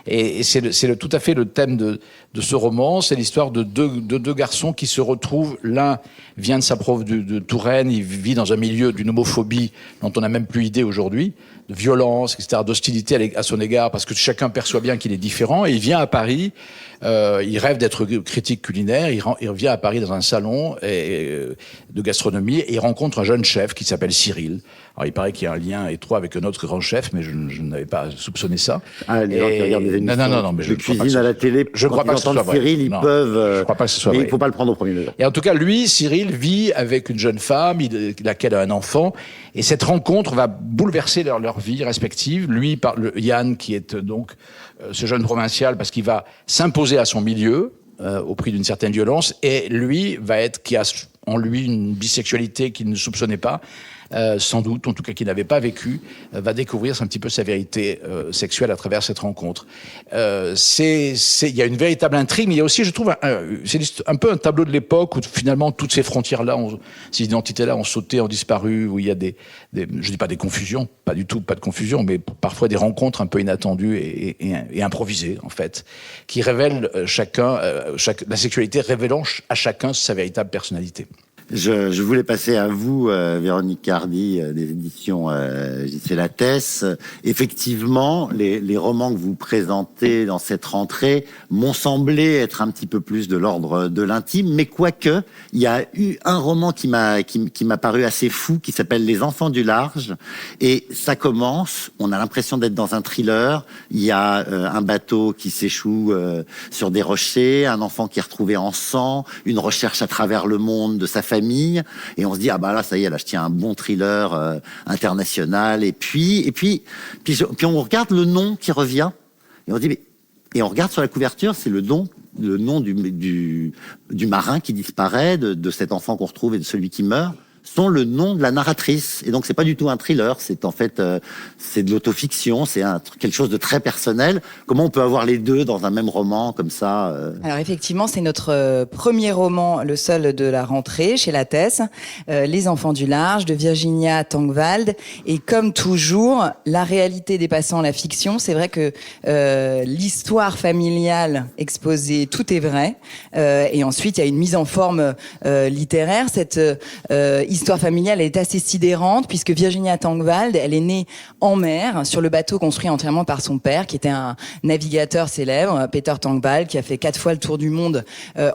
Speaker 6: Et c'est tout à fait le thème de ce roman. C'est l'histoire de deux garçons qui se retrouvent. L'un vient de sa prof de Touraine, il vit dans un milieu d'une homophobie dont on n'a même plus idée aujourd'hui, de violence, etc., d'hostilité à son égard, parce que chacun perçoit bien qu'il est différent. Et il vient à Paris, il rêve d'être critique culinaire, il revient à Paris dans un salon de gastronomie, et il rencontre un jeune chef qui s'appelle Cyril. Alors, il paraît qu'il y a un lien étroit avec un autre grand chef, mais je n'avais pas soupçonné ça.
Speaker 2: Ah, les gens qui regardent des émissions
Speaker 6: non, mais
Speaker 2: de cuisine à la télé,
Speaker 6: je crois pas que ce soit vrai.
Speaker 2: Cyril, ils peuvent...
Speaker 6: je crois pas que ce soit
Speaker 2: mais
Speaker 6: vrai.
Speaker 2: il ne faut pas le prendre au premier degré.
Speaker 6: Et en tout cas, lui, Cyril, vit avec une jeune femme, laquelle a un enfant, et cette rencontre va bouleverser leur vie respective. Lui, Yann, qui est donc ce jeune provincial, parce qu'il va s'imposer à son milieu, au prix d'une certaine violence, et lui qui a en lui une bisexualité qu'il ne soupçonnait pas, sans doute, en tout cas qu'il n'avait pas vécu, va découvrir un petit peu sa vérité sexuelle à travers cette rencontre. Il y a une véritable intrigue, mais il y a aussi, je trouve, c'est un peu un tableau de l'époque où finalement toutes ces frontières-là, ces identités-là ont sauté, ont disparu, où il y a je dis pas des confusions, pas du tout, pas de confusion, mais parfois des rencontres un peu inattendues et improvisées, en fait, qui révèlent la sexualité révélant à chacun sa véritable personnalité.
Speaker 2: Je voulais passer à vous, Véronique Cardy, des éditions J.C. Lattès. Effectivement, les romans que vous présentez dans cette rentrée m'ont semblé être un petit peu plus de l'ordre de l'intime, mais quoique, il y a eu un roman qui m'a paru assez fou, qui s'appelle Les Enfants du Large, et ça commence, on a l'impression d'être dans un thriller. Il y a un bateau qui s'échoue sur des rochers, un enfant qui est retrouvé en sang, une recherche à travers le monde de sa famille, et on se dit ah bah là ça y est, là je tiens un bon thriller international, et puis on regarde le nom qui revient et on dit et on regarde sur la couverture, c'est le nom du marin qui disparaît, de cet enfant qu'on retrouve et de celui qui meurt, sont le nom de la narratrice. Et donc c'est pas du tout un thriller, c'est en fait c'est de l'autofiction, c'est quelque chose de très personnel. Comment on peut avoir les deux dans un même roman comme ça
Speaker 7: Alors effectivement, c'est notre premier roman, le seul de la rentrée chez Lattès, Les Enfants du Large de Virginia Tangwald. Et comme toujours, la réalité dépassant la fiction, c'est vrai que l'histoire familiale exposée, tout est vrai. Et ensuite, il y a une mise en forme littéraire. Cette histoire familiale elle est assez sidérante puisque Virginia Tangvald, elle est née en mer sur le bateau construit entièrement par son père, qui était un navigateur célèbre, Peter Tangvald, qui a fait 4 fois le tour du monde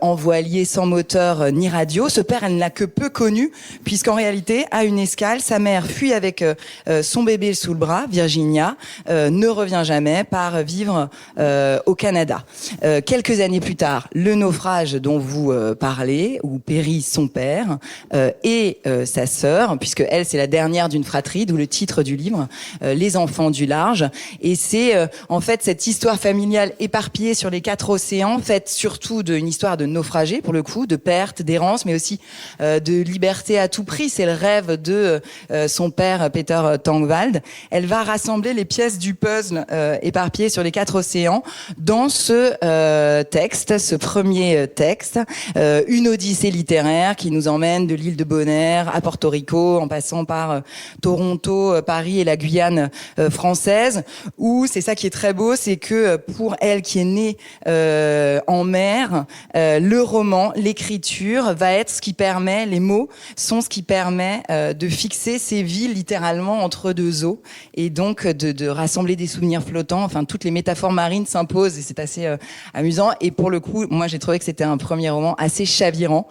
Speaker 7: en voilier, sans moteur ni radio. Ce père, elle ne l'a que peu connu, puisqu'en réalité, à une escale, sa mère fuit avec son bébé sous le bras, Virginia, ne revient jamais, part vivre au Canada. Quelques années plus tard, le naufrage dont vous parlez, où périt son père et sa sœur, puisque elle, c'est la dernière d'une fratrie, d'où le titre du livre, Les enfants du large. Et c'est en fait cette histoire familiale éparpillée sur les 4 océans, faite surtout d'une histoire de naufragés, pour le coup, de perte, d'errance, mais aussi de liberté à tout prix. C'est le rêve de son père, Peter Tangvald. Elle va rassembler les pièces du puzzle éparpillées sur les 4 océans dans ce texte, ce premier texte, une odyssée littéraire qui nous emmène de l'île de Bonaire à Porto Rico, en passant par Toronto, Paris et la Guyane française, où c'est ça qui est très beau, c'est que pour elle qui est née en mer, le roman, l'écriture va être ce qui permet, les mots sont ce qui permet de fixer ces villes littéralement entre 2 eaux, et donc de rassembler des souvenirs flottants. Enfin, toutes les métaphores marines s'imposent et c'est assez amusant. Et pour le coup, moi j'ai trouvé que c'était un premier roman assez chavirant,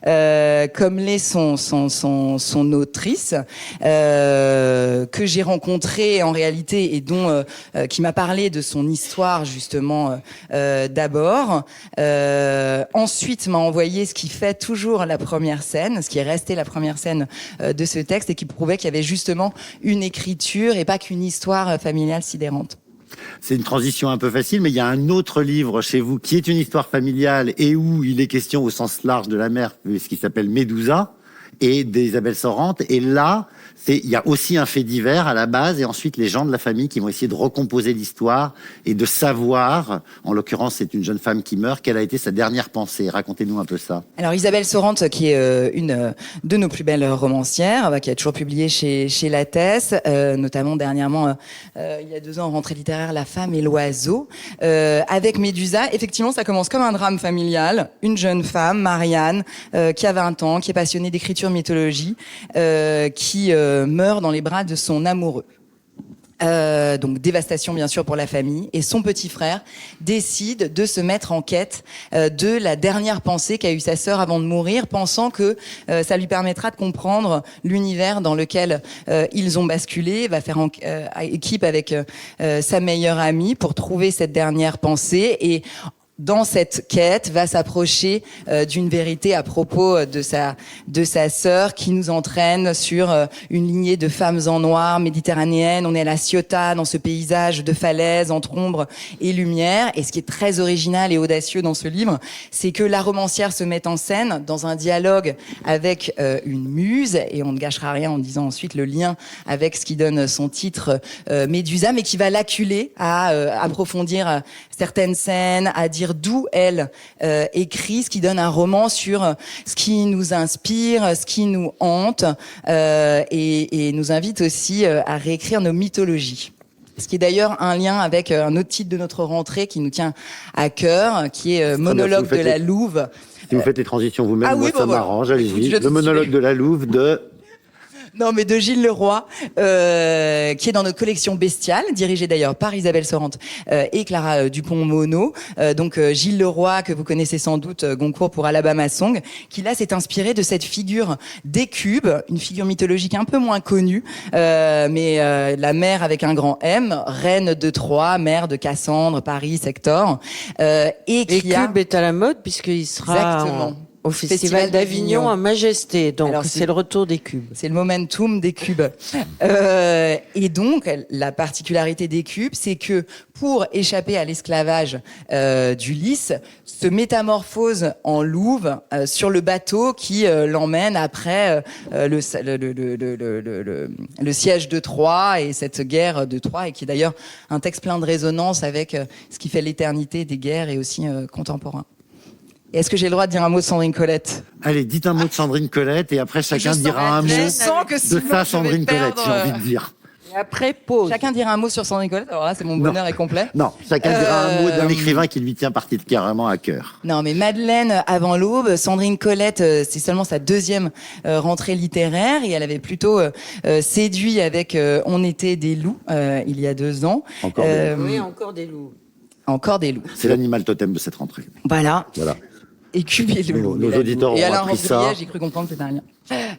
Speaker 7: comme l'est son autrice, que j'ai rencontrée en réalité et dont qui m'a parlé de son histoire justement d'abord. Ensuite m'a envoyé ce qui fait toujours la première scène, ce qui est resté la première scène de ce texte et qui prouvait qu'il y avait justement une écriture et pas qu'une histoire familiale sidérante.
Speaker 2: C'est une transition un peu facile, mais il y a un autre livre chez vous qui est une histoire familiale et où il est question au sens large de la mer, ce qui s'appelle Médusa et d'Isabelle Sorante. Et là, il y a aussi un fait divers à la base et ensuite les gens de la famille qui vont essayer de recomposer l'histoire et de savoir, en l'occurrence c'est une jeune femme qui meurt, quelle a été sa dernière pensée. Racontez-nous un peu ça.
Speaker 7: Alors Isabelle Sorante, qui est une de nos plus belles romancières, qui a toujours publié chez Lattès, notamment dernièrement, il y a 2 ans, en rentrée littéraire, La femme et l'oiseau. Avec Médusa, effectivement, ça commence comme un drame familial. Une jeune femme, Marianne, qui a 20 ans, qui est passionnée d'écriture mythologie, qui meurt dans les bras de son amoureux. Donc dévastation bien sûr pour la famille, et son petit frère décide de se mettre en quête de la dernière pensée qu'a eue sa sœur avant de mourir, pensant que ça lui permettra de comprendre l'univers dans lequel ils ont basculé. Va faire équipe avec sa meilleure amie pour trouver cette dernière pensée, et dans cette quête, va s'approcher d'une vérité à propos de sa sœur, qui nous entraîne sur une lignée de femmes en noir méditerranéennes. On est à la Ciotat, dans ce paysage de falaises entre ombre et lumière. Et ce qui est très original et audacieux dans ce livre, c'est que la romancière se met en scène dans un dialogue avec une muse, et on ne gâchera rien en disant ensuite le lien avec ce qui donne son titre, Médusa, mais qui va l'acculer à approfondir certaines scènes, à dire d'où elle écrit, ce qui donne un roman sur ce qui nous inspire, ce qui nous hante, et nous invite aussi à réécrire nos mythologies. Ce qui est d'ailleurs un lien avec un autre titre de notre rentrée qui nous tient à cœur, qui est Monologue de la Louve.
Speaker 2: Si vous faites les transitions vous-même,
Speaker 7: Ah
Speaker 2: moi
Speaker 7: oui,
Speaker 2: ça
Speaker 7: bon,
Speaker 2: m'arrange, allez-y.
Speaker 7: Je te
Speaker 2: Le monologue
Speaker 7: suis.
Speaker 2: de la Louve de...
Speaker 7: Non, mais de Gilles Leroy, qui est dans notre collection Bestiale, dirigée d'ailleurs par Isabelle Sorante et Clara Dupont-Mono. Donc Gilles Leroy, que vous connaissez sans doute, Goncourt pour Alabama Song, qui là s'est inspiré de cette figure d'Écube, une figure mythologique un peu moins connue, mais la mère avec un grand M, reine de Troie, mère de Cassandre, Paris, Hector, et qui
Speaker 3: Écube est à la mode puisqu'il sera
Speaker 7: Exactement.
Speaker 3: au Festival d'Avignon à Majesté. Donc
Speaker 7: Alors,
Speaker 3: c'est le retour des cubes.
Speaker 7: C'est le momentum des cubes. Et donc, la particularité des cubes, c'est que pour échapper à l'esclavage d'Ulysse, se métamorphose en louve sur le bateau qui l'emmène après le siège de Troie et cette guerre de Troie, et qui est d'ailleurs un texte plein de résonance avec ce qui fait l'éternité des guerres et aussi contemporain. Est-ce que j'ai le droit de dire un mot de Sandrine Colette ?
Speaker 2: Allez, dites un mot de Sandrine Colette et après chacun dira un mot
Speaker 7: Je sens que
Speaker 2: de
Speaker 7: sinon,
Speaker 2: ça
Speaker 7: je vais
Speaker 2: Sandrine Colette,
Speaker 7: perdre,
Speaker 2: j'ai envie de dire.
Speaker 3: Après, pause.
Speaker 7: Chacun dira un mot sur Sandrine Colette. Alors là, c'est mon bonheur est complet.
Speaker 2: Non, chacun dira un mot d'un écrivain qui lui tient particulièrement à cœur.
Speaker 7: Non, mais Madeleine avant l'aube, Sandrine Colette, c'est seulement sa deuxième rentrée littéraire et elle avait plutôt séduit avec On était des loups il y a 2 ans.
Speaker 2: Encore des
Speaker 3: Oui, encore des loups.
Speaker 7: Encore des loups.
Speaker 2: C'est l'animal totem de cette rentrée.
Speaker 7: Voilà.
Speaker 2: Voilà.
Speaker 7: Écubier le loup.
Speaker 2: Nos auditeurs
Speaker 7: Et
Speaker 2: ont
Speaker 7: Alain
Speaker 2: appris ça.
Speaker 7: Robbe-Grillet, j'ai cru comprendre que c'était un lien.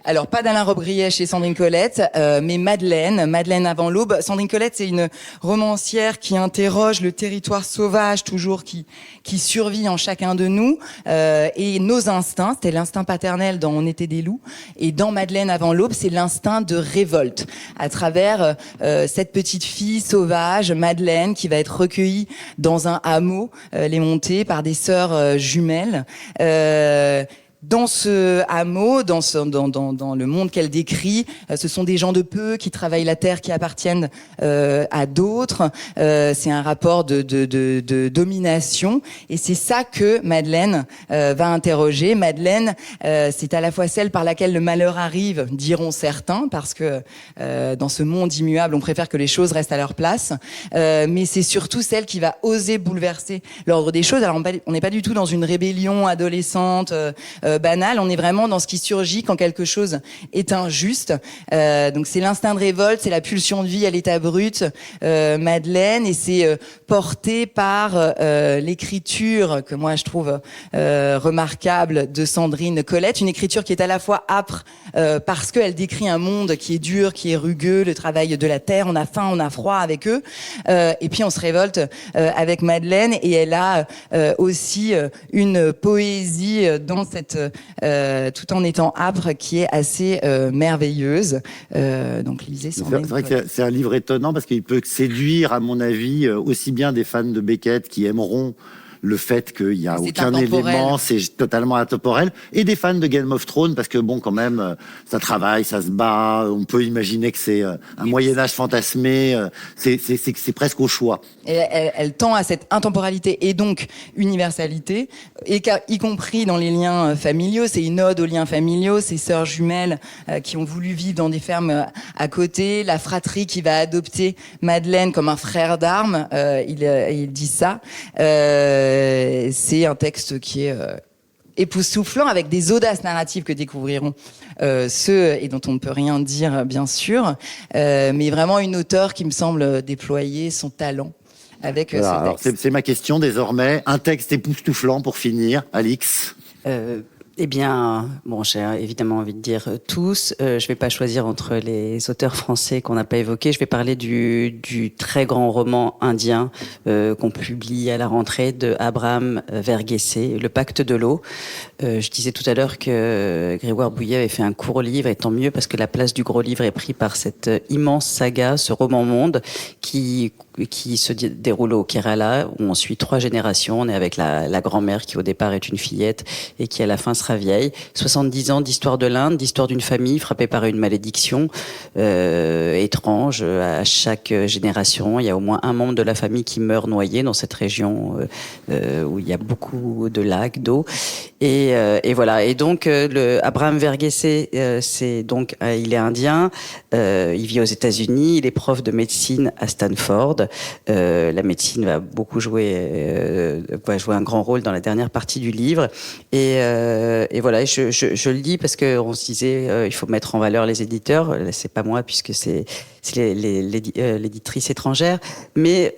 Speaker 7: Alors, pas d'Alain Robbe-Grillet chez Sandrine Colette, mais Madeleine avant l'aube. Sandrine Colette, c'est une romancière qui interroge le territoire sauvage, toujours qui survit en chacun de nous, et nos instincts. C'était l'instinct paternel dans On était des loups, et dans Madeleine avant l'aube, c'est l'instinct de révolte, à travers cette petite fille sauvage, Madeleine, qui va être recueillie dans un hameau, les Montées, par des sœurs jumelles. Dans ce hameau, dans le monde qu'elle décrit, ce sont des gens de peu qui travaillent la terre qui appartiennent à d'autres. C'est un rapport de domination, et c'est ça que Madeleine va interroger. Madeleine, c'est à la fois celle par laquelle le malheur arrive, diront certains, parce que dans ce monde immuable, on préfère que les choses restent à leur place. Mais c'est surtout celle qui va oser bouleverser l'ordre des choses. Alors on n'est pas du tout dans une rébellion adolescente. Banal, on est vraiment dans ce qui surgit quand quelque chose est injuste. Donc c'est l'instinct de révolte, c'est la pulsion de vie à l'état brut, Madeleine, et c'est porté par l'écriture que moi je trouve remarquable de Sandrine Colette, une écriture qui est à la fois âpre parce qu'elle décrit un monde qui est dur, qui est rugueux, le travail de la terre, on a faim, on a froid avec eux, et puis on se révolte avec Madeleine, et elle a aussi une poésie dans cette tout en étant âpre, qui est assez merveilleuse. Donc lisez Sandrine
Speaker 2: C'est vrai
Speaker 7: Colette.
Speaker 2: que c'est un livre étonnant parce qu'il peut séduire, à mon avis, aussi bien des fans de Beckett qui aimeront le fait qu'il n'y a
Speaker 7: C'est
Speaker 2: aucun
Speaker 7: intemporel.
Speaker 2: élément, c'est totalement intemporel, et des fans de Game of Thrones, parce que bon, quand même, ça travaille, ça se bat, on peut imaginer que c'est un Moyen-Âge fantasmé, c'est presque au choix.
Speaker 7: Et elle tend à cette intemporalité et donc universalité, et y compris dans les liens familiaux. C'est une ode aux liens familiaux, ces sœurs jumelles qui ont voulu vivre dans des fermes à côté, la fratrie qui va adopter Madeleine comme un frère d'armes, il dit ça. C'est un texte qui est époustouflant, avec des audaces narratives que découvriront ceux et dont on ne peut rien dire, bien sûr, mais vraiment une auteure qui me semble déployer son talent avec
Speaker 2: Voilà,
Speaker 7: ce
Speaker 2: alors
Speaker 7: texte.
Speaker 2: c'est ma question désormais. Un texte époustouflant pour finir, Alix.
Speaker 4: Eh bien, bon, j'ai évidemment envie de dire tous. Je vais pas choisir entre les auteurs français qu'on n'a pas évoqués. Je vais parler du très grand roman indien qu'on publie à la rentrée de Abraham Verghese, Le Pacte de l'eau. Je disais tout à l'heure que Grégoire Bouillet avait fait un court livre, et tant mieux, parce que la place du gros livre est prise par cette immense saga, ce roman-monde qui se déroule au Kerala, où on suit 3 générations. On est avec la grand-mère qui au départ est une fillette et qui à la fin sera vieille. 70 ans d'histoire de l'Inde, d'histoire d'une famille frappée par une malédiction étrange à chaque génération. Il y a au moins un membre de la famille qui meurt noyé dans cette région où il y a beaucoup de lacs, d'eau. Et voilà. Et donc Abraham Verghese, c'est donc il est indien, il vit aux États-Unis, il est prof de médecine à Stanford. La médecine va beaucoup jouer un grand rôle dans la dernière partie du livre. Et voilà, je le dis parce que on se disait il faut mettre en valeur les éditeurs. C'est pas moi, puisque c'est l'éditrice étrangère, mais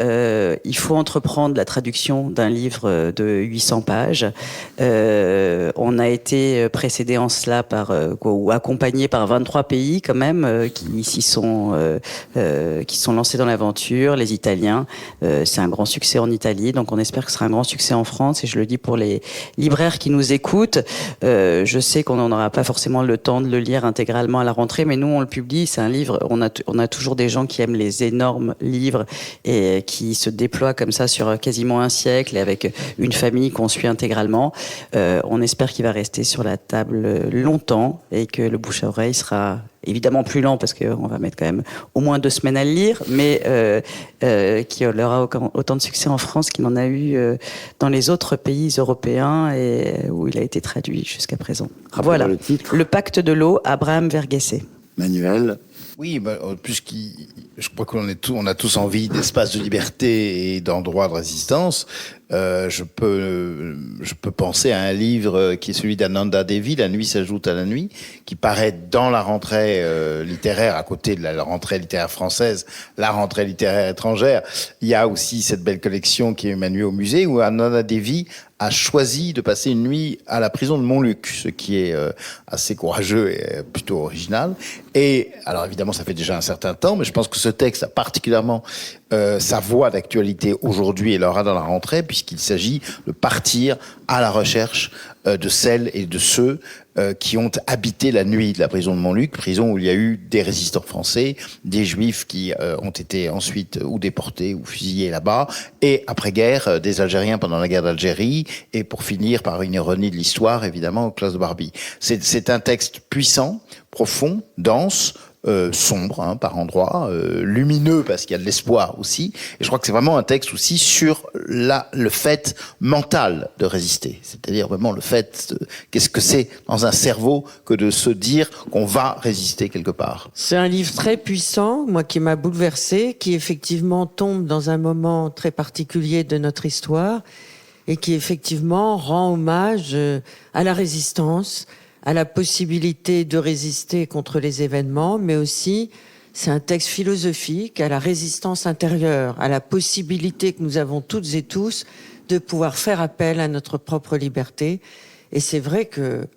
Speaker 4: il faut entreprendre la traduction d'un livre de 800 pages. On a été précédé en cela par ou accompagné par 23 pays quand même qui sont lancés dans l'aventure. Les Italiens, c'est un grand succès en Italie, donc on espère que ce sera un grand succès en France. Et je le dis pour les libraires qui nous écoutent, je sais qu'on n'en aura pas forcément le temps de le lire intégralement à la rentrée, mais nous on le publie. C'est un livre. On a toujours des gens qui aiment les énormes livres et qui se déploient comme ça sur quasiment un siècle, et avec une famille qu'on suit intégralement. On espère qu'il va rester sur la table longtemps, et que le bouche à oreille sera évidemment plus lent, parce qu'on va mettre quand même au moins 2 semaines à le lire, mais qu'il aura autant de succès en France qu'il en a eu dans les autres pays européens et où il a été traduit jusqu'à présent.
Speaker 2: Rappelez-moi
Speaker 4: Voilà,
Speaker 2: le titre.
Speaker 4: Le Pacte de l'eau, Abraham Verghese.
Speaker 2: Manuel.
Speaker 5: Oui, je crois on a tous envie d'espace de liberté et d'endroits de résistance. Je peux penser à un livre qui est celui d'Ananda Devi, La nuit s'ajoute à la nuit, qui paraît dans la rentrée littéraire, à côté de la rentrée littéraire française, la rentrée littéraire étrangère. Il y a aussi cette belle collection qui est Emmanuel au musée, où Ananda Devi a choisi de passer une nuit à la prison de Montluc, ce qui est assez courageux et plutôt original. Et alors évidemment, ça fait déjà un certain temps, mais je pense que ce texte a particulièrement sa voix d'actualité aujourd'hui et l'aura dans la rentrée, puisqu'il s'agit de partir à la recherche de celles et de ceux qui ont habité la nuit de la prison de Montluc, prison où il y a eu des résistants français, des juifs qui ont été ensuite ou déportés ou fusillés là-bas, et après-guerre, des Algériens pendant la guerre d'Algérie, et pour finir par une ironie de l'histoire, évidemment, Klaus Barbie. C'est un texte puissant, profond, dense, sombre par endroits, lumineux parce qu'il y a de l'espoir aussi. Et je crois que c'est vraiment un texte aussi sur le fait mental de résister. C'est-à-dire vraiment le fait, qu'est-ce que c'est dans un cerveau que de se dire qu'on va résister quelque part.
Speaker 3: C'est un livre très puissant, moi qui m'a bouleversée, qui effectivement tombe dans un moment très particulier de notre histoire et qui effectivement rend hommage à la résistance, à la possibilité de résister contre les événements, mais aussi, c'est un texte philosophique, à la résistance intérieure, à la possibilité que nous avons toutes et tous de pouvoir faire appel à notre propre liberté. Et c'est vrai que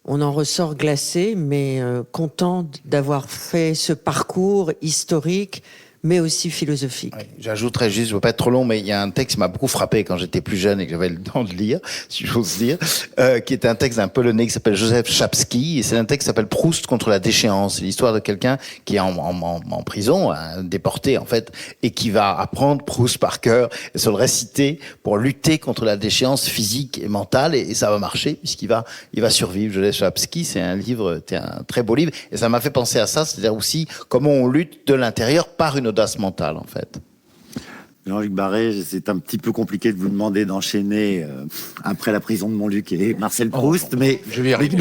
Speaker 3: on en ressort glacé, mais content d'avoir fait ce parcours historique, mais aussi philosophique.
Speaker 5: Oui, j'ajouterais juste, je ne veux pas être trop long, mais il y a un texte qui m'a beaucoup frappé quand j'étais plus jeune et que j'avais le temps de lire, si j'ose dire, qui est un texte d'un Polonais qui s'appelle Józef Czapski, et c'est un texte qui s'appelle Proust contre la déchéance. C'est l'histoire de quelqu'un qui est en prison, déporté en fait, et qui va apprendre Proust par cœur et se le réciter pour lutter contre la déchéance physique et mentale, et ça va marcher puisqu'il va survivre. Józef Czapski, c'est un très beau livre, et ça m'a fait penser à ça, c'est-à-dire aussi comment on lutte de l'intérieur par une audace mentale, en fait.
Speaker 2: Jean-Luc Barré, c'est un petit peu compliqué de vous demander d'enchaîner après la prison de Montluc et Marcel Proust, mais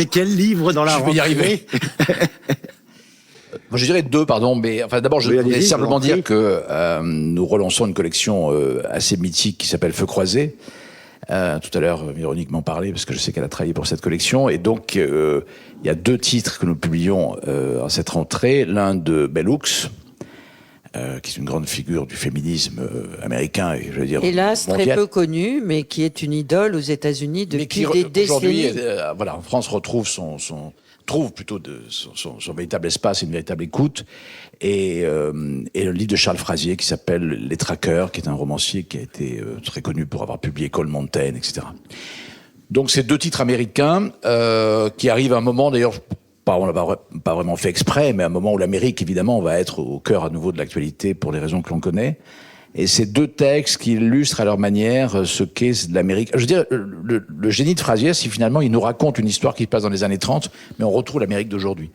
Speaker 2: quel livre dans la rentrée?
Speaker 6: Je vais y arriver. Moi, je dirais deux, pardon, mais enfin, d'abord, je voulais simplement dire que nous relançons une collection assez mythique qui s'appelle Feu croisé. Tout à l'heure, Véronique m'en parlait parce que je sais qu'elle a travaillé pour cette collection, et donc il y a deux titres que nous publions à cette rentrée. L'un de Bell Hooks, qui est une grande figure du féminisme américain, et je veux dire
Speaker 3: hélas
Speaker 6: mondial,
Speaker 3: très peu connue, mais qui est une idole aux États-Unis depuis des décennies.
Speaker 6: Aujourd'hui, voilà, en France retrouve trouve plutôt son véritable espace et une véritable écoute. Et le livre de Charles Frazier qui s'appelle Les Traqueurs, qui est un romancier qui a été très connu pour avoir publié Cold Mountain, etc. Donc c'est deux titres américains qui arrivent à un moment, d'ailleurs, on l'a pas vraiment fait exprès, mais à un moment où l'Amérique, évidemment, va être au cœur à nouveau de l'actualité pour les raisons que l'on connaît. Et ces deux textes qui illustrent à leur manière ce qu'est l'Amérique. Je veux dire, le génie de Frazier, c'est finalement, il nous raconte une histoire qui se passe dans les années 30, mais on retrouve l'Amérique d'aujourd'hui.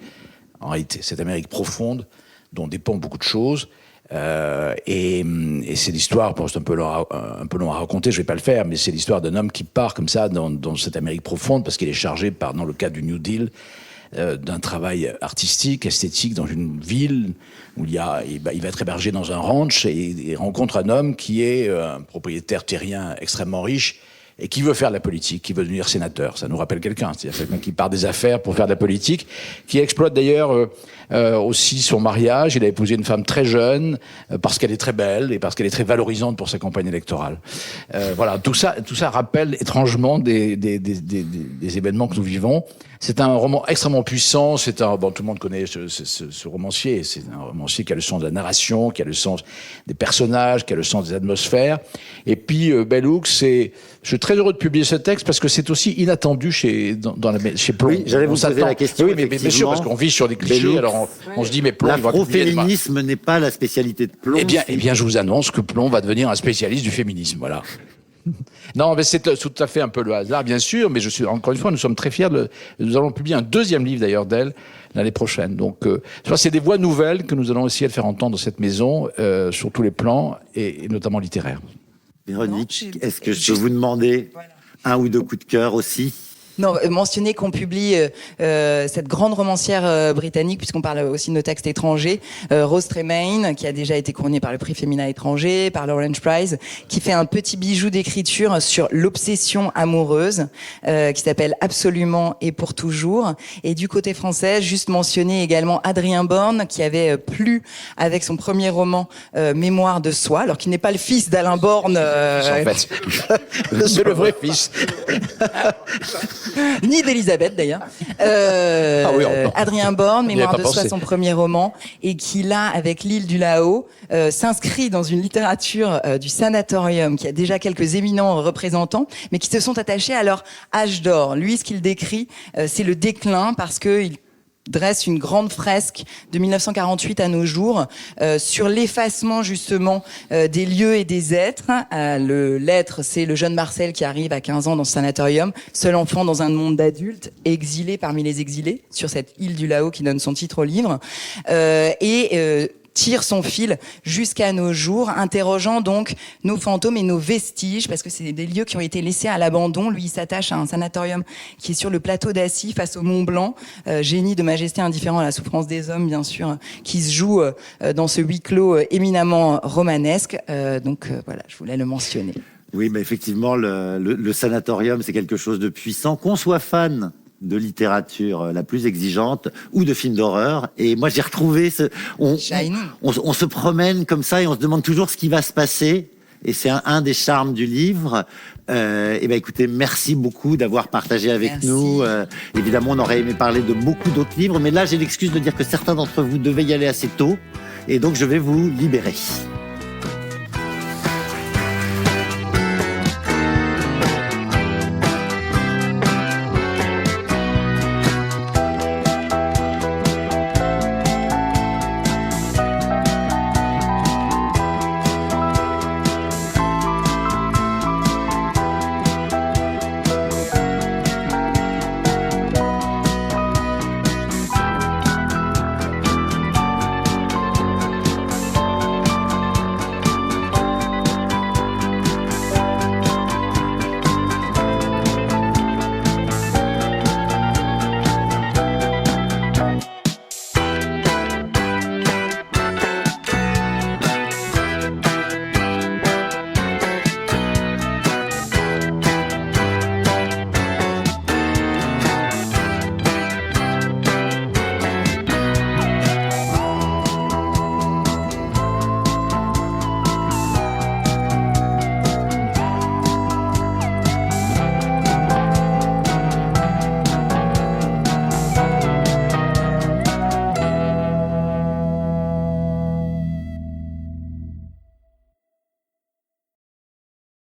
Speaker 6: En réalité, cette Amérique profonde, dont dépendent beaucoup de choses. Et c'est l'histoire, c'est un peu long à raconter, je vais pas le faire, mais c'est l'histoire d'un homme qui part comme ça dans cette Amérique profonde, parce qu'il est chargé dans le cadre du New Deal, d'un travail artistique, esthétique, dans une ville où il va être hébergé dans un ranch et il rencontre un homme qui est un propriétaire terrien extrêmement riche et qui veut faire de la politique, qui veut devenir sénateur. Ça nous rappelle quelqu'un, c'est-à-dire quelqu'un qui part des affaires pour faire de la politique, qui exploite d'ailleurs aussi son mariage. Il a épousé une femme très jeune parce qu'elle est très belle et parce qu'elle est très valorisante pour sa campagne électorale. Voilà, tout ça rappelle étrangement des événements que nous vivons. C'est un roman extrêmement puissant. Tout le monde connaît ce romancier. C'est un romancier qui a le sens de la narration, qui a le sens des personnages, qui a le sens des atmosphères. Et puis Bell Hooks, je suis très heureux de publier ce texte parce que c'est aussi inattendu chez Plon.
Speaker 2: Oui, j'allais vous poser la question.
Speaker 6: Oui, mais bien sûr, parce qu'on vit sur des clichés. Alors on se dit, mais Plon,
Speaker 2: l'afroféminisme n'est pas la spécialité de Plon.
Speaker 6: Eh bien, je vous annonce que Plon va devenir un spécialiste du féminisme. Voilà. Non, mais c'est tout à fait un peu le hasard, bien sûr, mais encore une fois, nous sommes très fiers nous allons publier un deuxième livre d'ailleurs d'elle l'année prochaine. Donc, c'est des voix nouvelles que nous allons essayer de faire entendre dans cette maison, sur tous les plans, et notamment littéraires.
Speaker 2: Véronique, est-ce que je peux vous demander un ou deux coups de cœur aussi?
Speaker 7: Non, mentionner qu'on publie cette grande romancière britannique, puisqu'on parle aussi de nos textes étrangers, Rose Tremaine, qui a déjà été couronnée par le prix féminin étranger, par l'Orange Prize, qui fait un petit bijou d'écriture sur l'obsession amoureuse, qui s'appelle Absolument et pour toujours. Et du côté français, juste mentionner également Adrien Borne, qui avait plu avec son premier roman Mémoire de soi, alors qu'il n'est pas le fils d'Alain Borne.
Speaker 6: En fait, c'est le vrai fils.
Speaker 7: Ni d'Elisabeth d'ailleurs. Adrien Borne, Mémoire de soi, son premier roman, et qui là, avec L'île du Lahaut, s'inscrit dans une littérature du sanatorium qui a déjà quelques éminents représentants, mais qui se sont attachés à leur âge d'or. Lui, ce qu'il décrit, c'est le déclin, parce qu'il dresse une grande fresque de 1948 à nos jours sur l'effacement justement des lieux et des êtres. L'être, c'est le jeune Marcel qui arrive à 15 ans dans ce sanatorium, seul enfant dans un monde d'adultes, exilé parmi les exilés, sur cette île du Lahaut qui donne son titre au livre. Tire son fil jusqu'à nos jours, interrogeant donc nos fantômes et nos vestiges, parce que c'est des lieux qui ont été laissés à l'abandon. Lui, il s'attache à un sanatorium qui est sur le plateau d'Assy, face au Mont Blanc, génie de majesté indifférent à la souffrance des hommes, bien sûr, qui se joue dans ce huis clos éminemment romanesque. Donc voilà, je voulais le mentionner.
Speaker 2: Oui, mais effectivement, le sanatorium, c'est quelque chose de puissant. Qu'on soit fan de littérature la plus exigeante ou de films d'horreur. Et moi, j'ai retrouvé on se promène comme ça et on se demande toujours ce qui va se passer. Et c'est un des charmes du livre. Et ben, écoutez, merci beaucoup d'avoir partagé avec nous. Évidemment, on aurait aimé parler de beaucoup d'autres livres, mais là, j'ai l'excuse de dire que certains d'entre vous devaient y aller assez tôt. Et donc, je vais vous libérer.